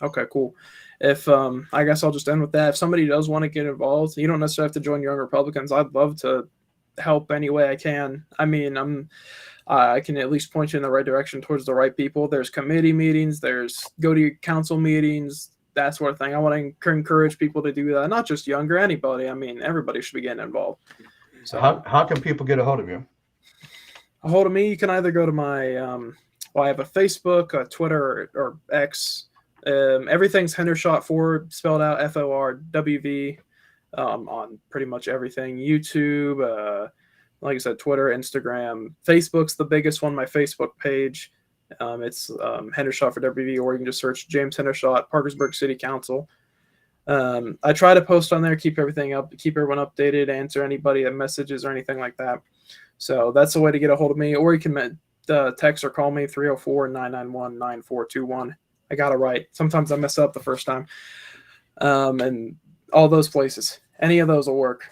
okay, cool. If I guess I'll just end with that. If somebody does want to get involved, you don't necessarily have to join Young Republicans. I'd love to help any way I can. I mean, I can at least point you in the right direction towards the right people. There's committee meetings. There's go to your council meetings, that sort of thing. I want to encourage people to do that. Not just younger, anybody. I mean, everybody should be getting involved. So how can people get a hold of you? A hold of me, you can either go to my I have a Facebook, a Twitter, or X. Everything's Hendershot Ford, spelled out FORWV, on pretty much everything. YouTube, like I said, Twitter, Instagram, Facebook's the biggest one. My Facebook page, it's Hendershot for WV, or you can just search James Hendershot, Parkersburg City Council. I try to post on there, keep everything up, keep everyone updated, answer anybody that messages or anything like that. So that's the way to get a hold of me, or you can text or call me 304-991-9421. I got it right. Sometimes I mess up the first time. And all those places. Any of those will work.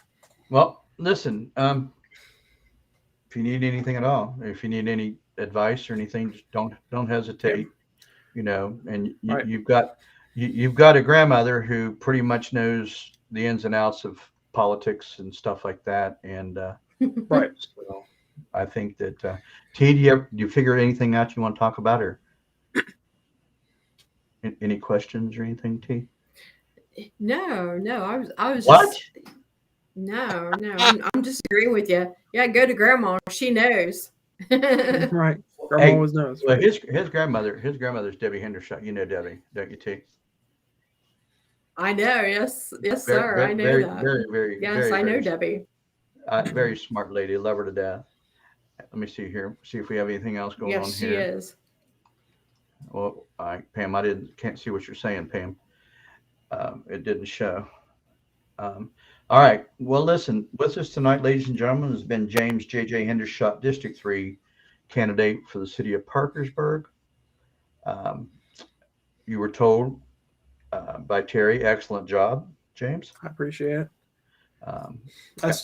Well, listen, if you need anything at all, if you need any advice or anything, just don't hesitate. And you've got a grandmother who pretty much knows the ins and outs of politics and stuff like that. And right. So I think that T, do you figure anything out you want to talk about, or any questions or anything, T? No, I was What? just no. I'm just agreeing with you. Yeah, go to grandma. She knows. Right. Grandma always knows. Well, his grandmother's Debbie Hendershot. You know Debbie, don't you, T? I know. Yes, sir. I know that. Very. Yes, very, I know very, Debbie. Very smart lady. Love her to death. Let me see here. See if we have anything else going on here. Yes, she is. Well, Pam, can't see what you're saying, Pam. It didn't show. All right. Well, listen, with us tonight, ladies and gentlemen, has been James J.J. Hendershot, District 3 candidate for the city of Parkersburg. You were told by Terry, excellent job, James. I appreciate it. I will Thanks,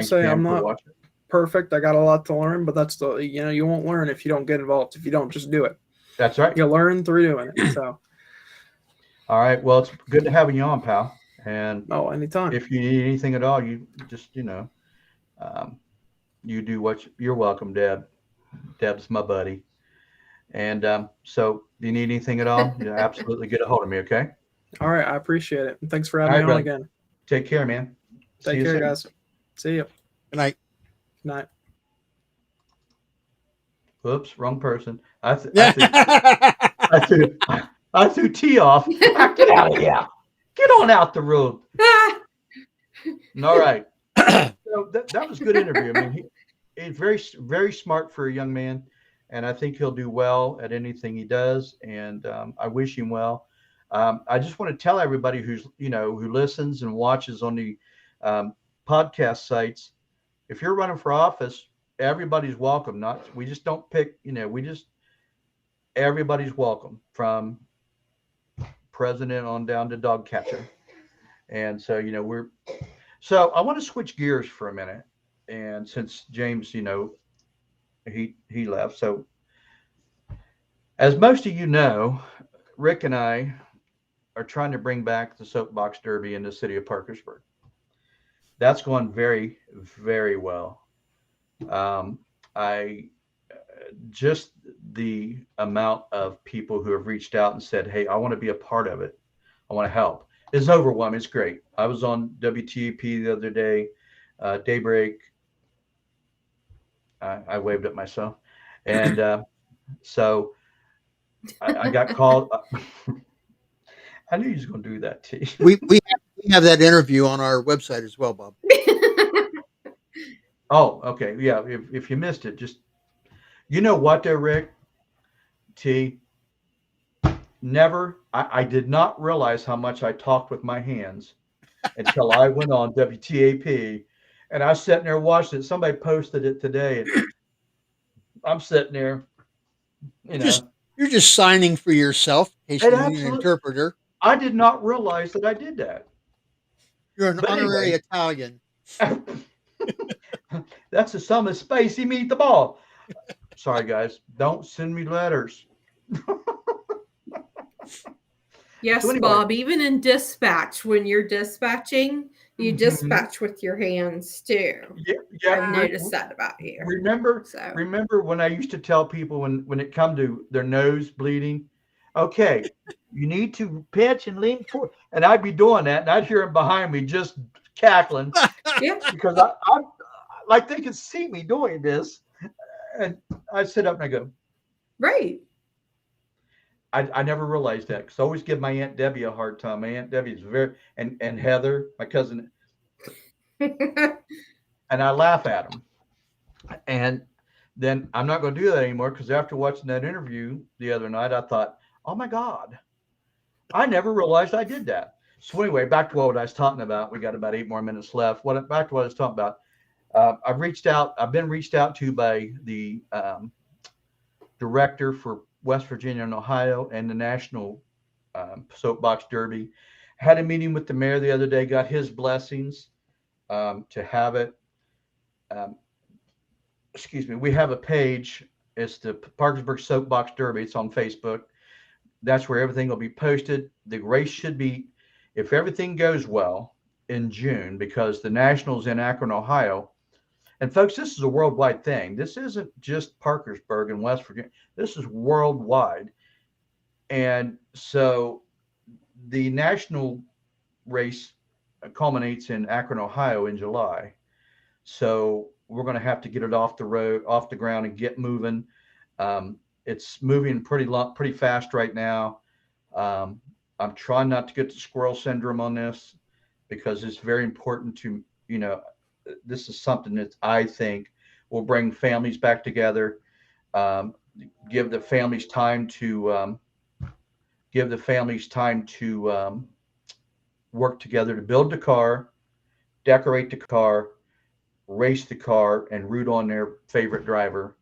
say Pam, I'm for not watching. perfect. I got a lot to learn, but that's you won't learn if you don't get involved. If you don't just do it. That's right. You learn through doing it. So. All right. Well, it's good to have you on, pal. And anytime. If you need anything at all, you just, you do what you're welcome, Deb. Deb's my buddy. And so if you need anything at all, you absolutely get a hold of me. Okay. All right. I appreciate it. And thanks for having me on again. Take care, man. Take care, guys. See you. Good night. Good night. Whoops, wrong person. I threw T off. Get out of here. Get on out the road. All right. So that was a good interview. I mean, he's very, very smart for a young man, and I think he'll do well at anything he does. And I wish him well. I just want to tell everybody who listens and watches on the podcast sites, if you're running for office, everybody's welcome. We just don't pick, everybody's welcome, from president on down to dog catcher. And so, so I want to switch gears for a minute. And since James, he left. So as most of you know, Rick and I are trying to bring back the soapbox derby in the city of Parkersburg. That's going very, very well. I just the amount of people who have reached out and said, "Hey, I want to be a part of it. I want to help." It's overwhelming. It's great. I was on WTAP the other day, Daybreak. I waved at myself, and so I got called. I knew he was going to do that to you. We have that interview on our website as well, Bob. Oh, okay. Yeah. If you missed it, just, you know what there, Rick? I did not realize how much I talked with my hands until I went on WTAP, and I was sitting there watching it. Somebody posted it today, and I'm sitting there, You're just signing for yourself in case you need an interpreter. I did not realize that I did that. You're an honorary Italian. That's the sum of space. He meet the ball. Sorry, guys. Don't send me letters. Yes, so anyway. Bob, even in dispatch, when you're dispatching, you dispatch with your hands too. Yeah, I've noticed that about you. Remember when I used to tell people when it come to their nose bleeding, okay, you need to pitch and lean forward. And I'd be doing that, and I'd hear him behind me just cackling. Yeah. Because I like they could see me doing this. And I sit up and I go, right. I never realized that, because I always give my Aunt Debbie a hard time. My Aunt Debbie is and Heather, my cousin, and I laugh at them. And then I'm not going to do that anymore, because after watching that interview the other night, I thought, oh my God, I never realized I did that. So anyway, back to what I was talking about. We got about 8 more minutes left. Back to what I was talking about. I've been reached out to by the director for West Virginia and Ohio and the National Soapbox Derby. Had a meeting with the mayor the other day, got his blessings to have it. We have a page. It's the Parkersburg Soapbox Derby. It's on Facebook. That's where everything will be posted. The race should be, if everything goes well, in June, because the National's in Akron, Ohio. And folks, this is a worldwide thing. This isn't just Parkersburg and West Virginia. This is worldwide. And so the national race culminates in Akron, Ohio in July. So we're going to have to get it off the ground and get moving. It's moving pretty fast right now. I'm trying not to get the squirrel syndrome on this, because it's very important to, this is something that I think will bring families back together, give the families time to work together to build the car, decorate the car, race the car, and root on their favorite driver,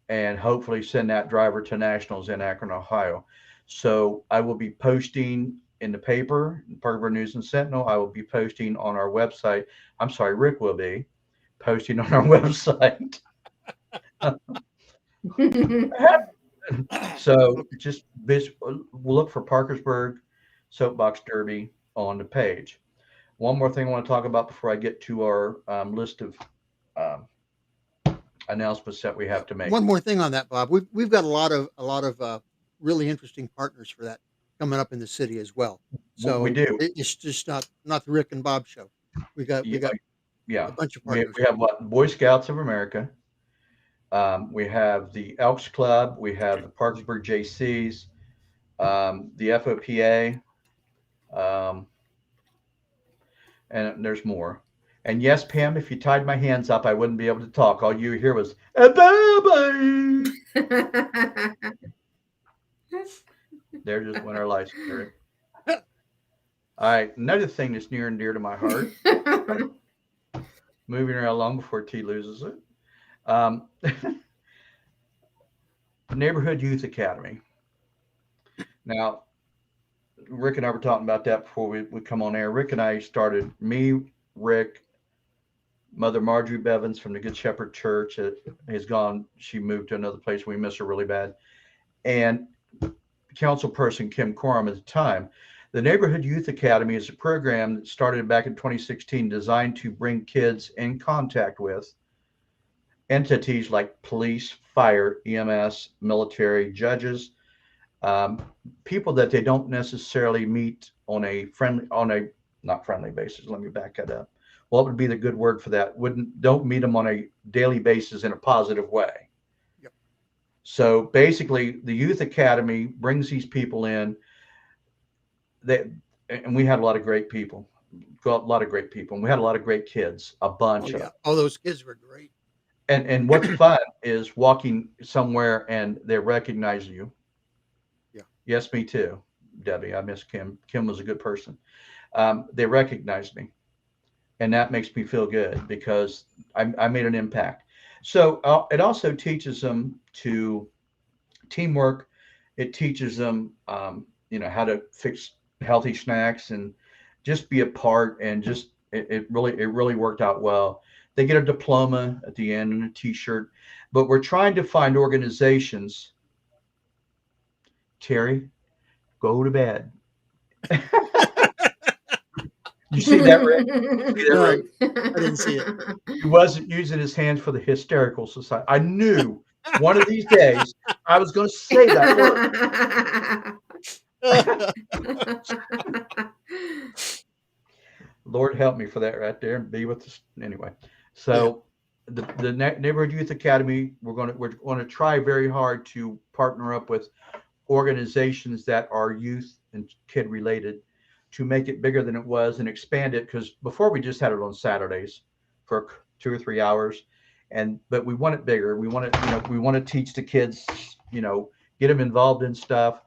and hopefully send that driver to nationals in Akron, Ohio. So I will be posting in the paper, Parkersburg News and Sentinel. I will be posting on our website. I'm sorry, Rick will be posting on our website. So just look for Parkersburg Soapbox Derby on the page. One more thing I want to talk about before I get to our list of announcements that we have to make. One more thing on that, Bob. We've got a lot of really interesting partners for that coming up in the city as well. So we do. It's just not the Rick and Bob show. We got a bunch of partners. We have Boy Scouts of America. We have the Elks Club. We have the Parkersburg JCs, the FOPA, and there's more. And yes, Pam, if you tied my hands up, I wouldn't be able to talk. All you hear was a baby. There just went our lights. All right, another thing that's near and dear to my heart. moving right along before T loses it. Um, Neighborhood Youth Academy. Now, Rick and I were talking about that before we come on air. Rick and I started, me, Rick, Mother Marjorie Bevins from the Good Shepherd Church has gone. She moved to another place. We miss her really bad. And council person Kim Coram at the time. The Neighborhood Youth Academy is a program that started back in 2016 designed to bring kids in contact with entities like police, fire, EMS, military, judges, people that they don't necessarily meet on a not friendly basis. Let me back that up. What would be the good word for that? Don't meet them on a daily basis in a positive way. Yep. So basically, the Youth Academy brings these people in. And we had a lot of great people. And we had a lot of great kids, a bunch of them. All those kids were great. And what's fun is walking somewhere and they recognize you. Yeah. Yes, me too, Debbie. I miss Kim. Kim was a good person. They recognized me, and that makes me feel good because I made an impact. So it also teaches them to teamwork. It teaches them, how to fix healthy snacks and just be a part. And just it really worked out well. They get a diploma at the end and a T-shirt. But we're trying to find organizations. Terry, go to bed. You see that, Rick? No, I didn't see it. He wasn't using his hands for the hysterical society. I knew one of these days I was going to say that word. Lord help me for that right there and be with us anyway. So the Neighborhood Youth Academy, we're going to try very hard to partner up with organizations that are youth and kid related to make it bigger than it was and expand it. Because before we just had it on Saturdays for 2 or 3 hours, but we want it bigger. We want to, we want to teach the kids, get them involved in stuff.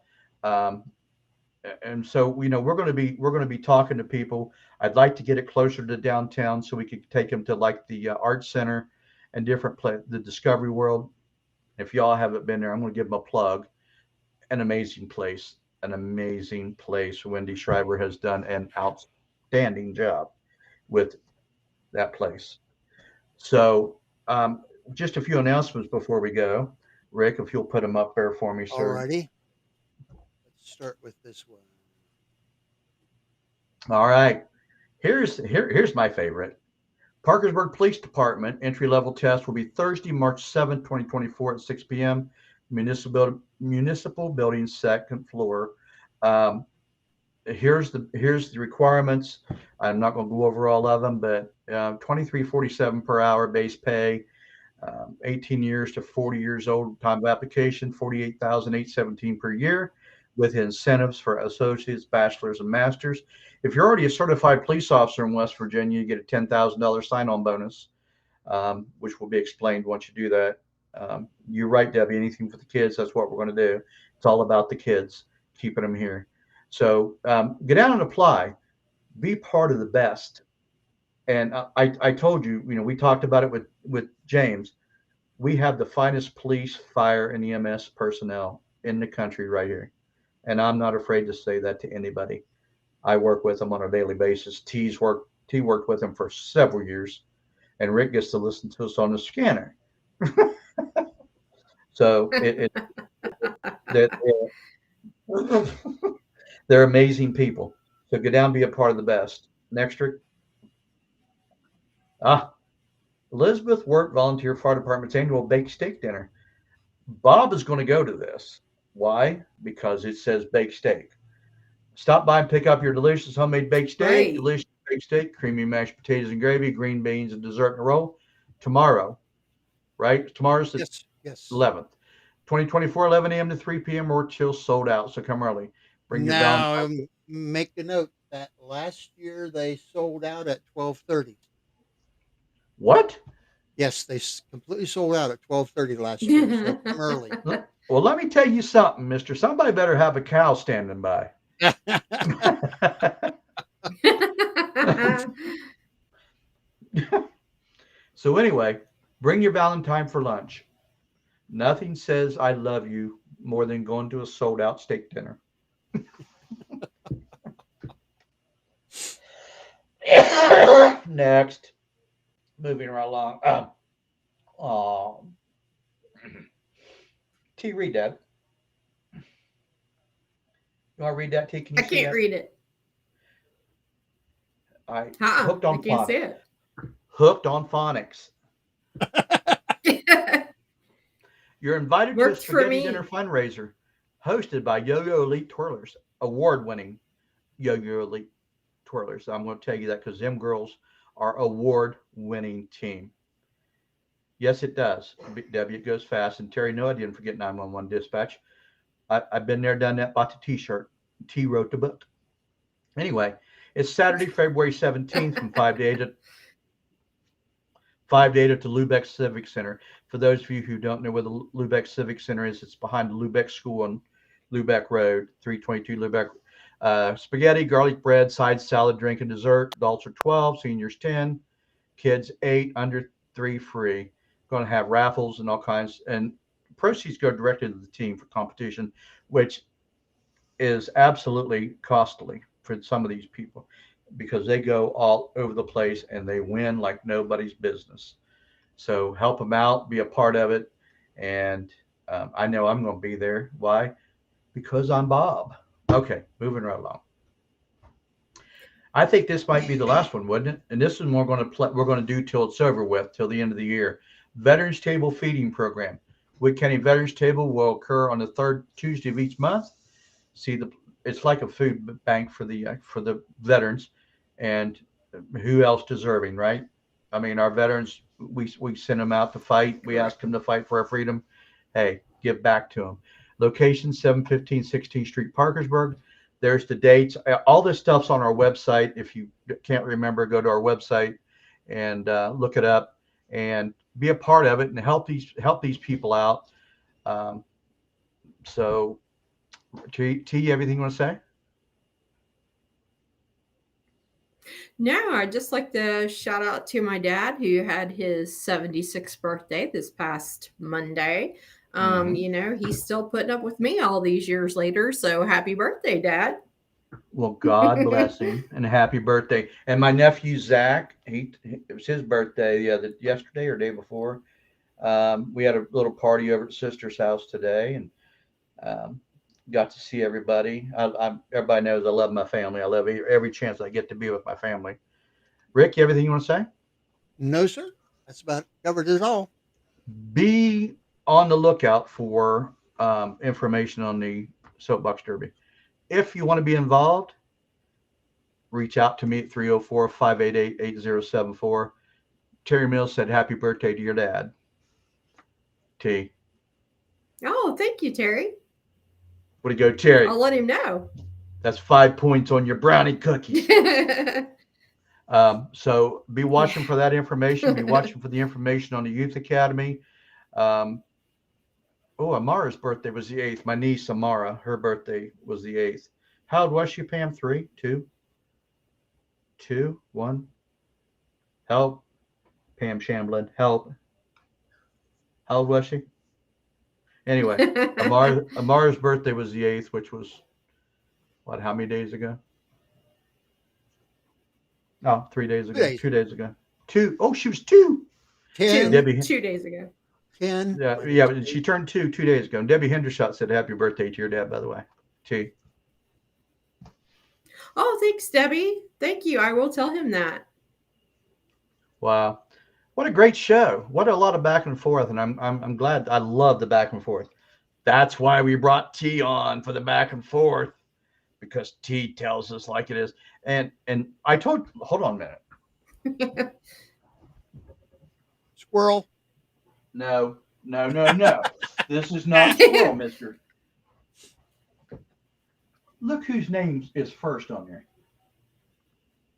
And so, we're going to be talking to people. I'd like to get it closer to downtown so we could take them to like the Arts Center and different the Discovery World. If y'all haven't been there, I'm going to give them a plug. An amazing place. Wendy Schreiber has done an outstanding job with that place. So, just a few announcements before we go. Rick, if you'll put them up there for me, sir. Alrighty. Let's start with this one. All right. Here's my favorite. Parkersburg Police Department entry-level test will be Thursday, March 7th, 2024 at 6 p.m. Municipal building, second floor. Here's the requirements. I'm not going to go over all of them, but $23.47 per hour base pay, 18 years to 40 years old, time of application, $48,817 per year, with incentives for associates, bachelors, and masters. If you're already a certified police officer in West Virginia, you get a $10,000 sign-on bonus, which will be explained once you do that. You're right, Debbie. Anything for the kids, that's what we're going to do. It's all about the kids, keeping them here. So get down and apply. Be part of the best. And I told you, we talked about it with James. We have the finest police, fire, and EMS personnel in the country right here. And I'm not afraid to say that to anybody. I work with them on a daily basis. T worked with them for several years. And Rick gets to listen to us on the scanner. So they're amazing people. So get down and be a part of the best. Next, Rick. Elizabeth Wirt Volunteer Fire Department's annual baked steak dinner. Bob is going to go to this. Why? Because it says baked steak. Stop by and pick up your delicious homemade baked steak. Right. Delicious baked steak, creamy mashed potatoes and gravy, green beans, and dessert in a roll. Tomorrow, right? Tomorrow's the 11th. 2024, 11 a.m. to 3 p.m. or till sold out. So come early. Bring your Now, make a note that last year they sold out at 12:30. What? Yes, they completely sold out at 12:30 last year. So come early. Well, let me tell you something, mister. Somebody better have a cow standing by. So anyway, bring your Valentine for lunch. Nothing says I love you more than going to a sold out steak dinner. Next, moving right along. Oh, T, read that. You want to read that, T? Can I you see can't that? read it. I Uh-uh, hooked I on can't see phonics. it. Hooked on phonics. You're invited to a Worked for spaghetti dinner me. fundraiser hosted by Yo-Yo Elite Twirlers, award-winning Yo-Yo Elite Twirlers. I'm going to tell you that because them girls are award-winning team. Yes, it does. Debbie, it goes fast. And Terry, no, I didn't forget 911 dispatch. I've been there, done that, bought the T-shirt. T wrote the book. Anyway, it's Saturday, February 17th from 5 to 8 at 5 to 8 at the Lubeck Civic Center. For those of you who don't know where the Lubeck Civic Center is, it's behind the Lubeck School on Lubeck Road, 322 Lubeck. Spaghetti, garlic bread, side salad, drink, and dessert. Adults are 12, seniors 10, kids 8, under 3 free. Going to have raffles and all kinds. And proceeds go directly to the team for competition, which is absolutely costly for some of these people because they go all over the place and they win like nobody's business. So help them out, be a part of it. And I know I'm going to be there. Why? Because I'm Bob. Okay, moving right along. I think this might be the last one, wouldn't it? And this is we're going to do till it's over with, till the end of the year. Veterans Table Feeding Program. Wood County Veterans Table will occur on the third Tuesday of each month. See, it's like a food bank for the veterans, and who else deserving, right? I mean, our veterans, we send them out to fight. We ask them to fight for our freedom. Hey, give back to them. Location 715 16th Street, Parkersburg. There's the dates. All this stuff's on our website. If you can't remember, go to our website and look it up and be a part of it and help these people out. So, T, everything you want to say? No, I'd just like to shout out to my dad who had his 76th birthday this past Monday. You know, he's still putting up with me all these years later. So happy birthday, Dad. Well, God bless him and happy birthday. And my nephew Zach, it was his birthday yesterday or day before. We had a little party over at sister's house today, and got to see everybody. Everybody knows I love my family. I love every chance I get to be with my family. Rick, everything you want to say? No, sir. That's about covered it all. Be on the lookout for information on the Soapbox Derby. If you want to be involved, reach out to me at 304-588-8074. Terry Mills said, happy birthday to your dad. T. Oh, thank you, Terry. Way to go, Terry. I'll let him know. That's 5 points on your brownie cookies. So be watching for that information. Be watching for the information on the Youth Academy. Amara's birthday was the 8th. My niece, Amara, her birthday was the 8th. How old was she, Pam? 3, 2, 2, 1. Help. Pam Shamblin, help. How old was she? Anyway, Amara's birthday was the 8th, which was, how many days ago? Oh, 3 days ago. 2 days ago. 2. Oh, she was 2. 10. Debbie, 2 days ago. 10. Yeah. She turned 2 days ago. And Debbie Hendershot said, happy birthday to your dad, by the way. T. Oh, thanks, Debbie. Thank you. I will tell him that. Wow. What a great show. What a lot of back and forth. And I'm glad. I love the back and forth. That's why we brought T on for the back and forth, because T tells us like it is. And hold on a minute. Squirrel. No. This is not squirrel, mister. Look whose name is first on there.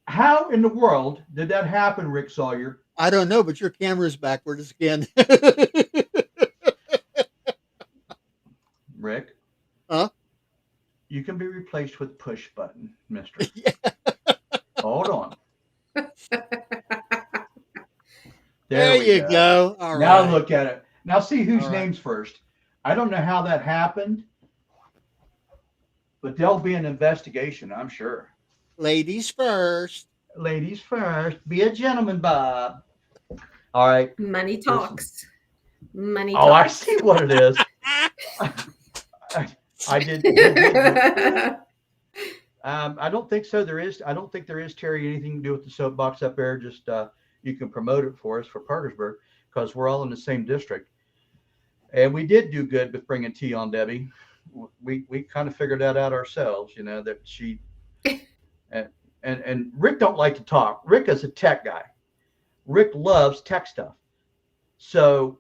How in the world did that happen, Rick Sawyer? I don't know, but your camera's backwards again. Rick? Huh? You can be replaced with push button, mister. Hold on. There we you go. All Now right. look at it. Now see whose All right. name's first. I don't know how that happened, but there'll be an investigation, I'm sure. Ladies first. Ladies first. Be a gentleman, Bob. All right. Money talks. Money Oh, I talks. see what it is. I did. I don't think so. I don't think there is, Terry, anything to do with the soapbox up there. Just you can promote it for us for Parkersburg because we're all in the same district. And we did do good with bringing tea on Debbie. We kind of figured that out ourselves, you know, that she and Rick don't like to talk. Rick is a tech guy. Rick loves tech stuff. So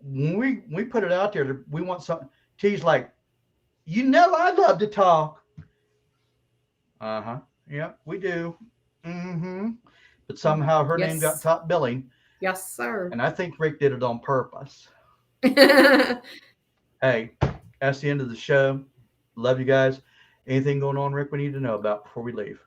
when we put it out there, we want something. T's like, you know, I love to talk. Uh-huh. Yeah, we do. Mm-hmm. But somehow her name got top billing. Yes, sir. And I think Rick did it on purpose. Hey, that's the end of the show. Love you guys. Anything going on, Rick, we need to know about before we leave?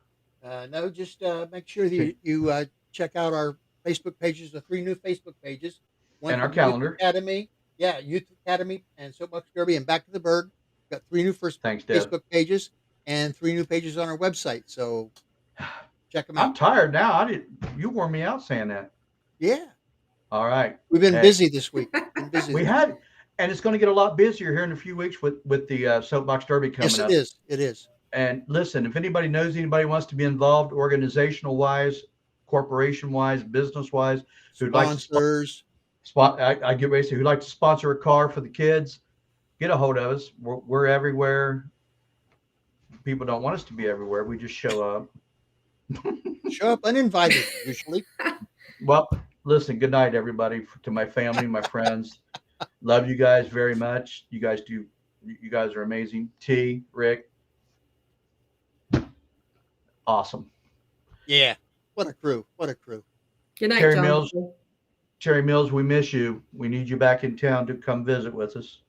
No, just make sure that you check out our Facebook pages, the 3 new Facebook pages. One And our for calendar. Youth Academy. Yeah, Youth Academy and Soapbox Derby and Back to the Bird. We've got 3 new Thanks, Deb. Facebook pages and 3 new pages on our website. So check them out. I'm tired now. You wore me out saying that. Yeah. All right. We've been Hey. busy this week. We had, and it's going to get a lot busier here in a few weeks with the Soapbox Derby coming Yes, up. it is. It is. And listen, if anybody knows anybody wants to be involved organizational wise, corporation wise, business wise, who'd Sponsors. I get ready to say who'd like to sponsor a car for the kids, get a hold of us. We're everywhere. People don't want us to be everywhere. We just show up. Show up uninvited, usually. Well, listen, good night, everybody. To my family, my friends. Love you guys very much. You guys are amazing. T, Rick. Awesome. Yeah. What a crew. What a crew. Good night, Terry John. Mills. Terry Mills, we miss you. We need you back in town to come visit with us.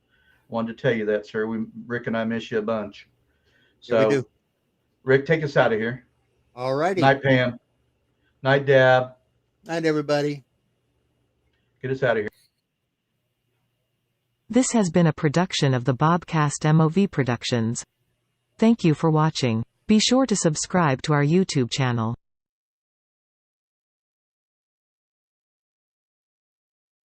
Wanted to tell you that, sir. Rick and I miss you a bunch. So, Yeah, we do. Rick, take us out of here. All righty. Night, Pam. Night, Dab. Night, everybody. Get us out of here. This has been a production of the Bobcast MOV Productions. Thank you for watching. Be sure to subscribe to our YouTube channel.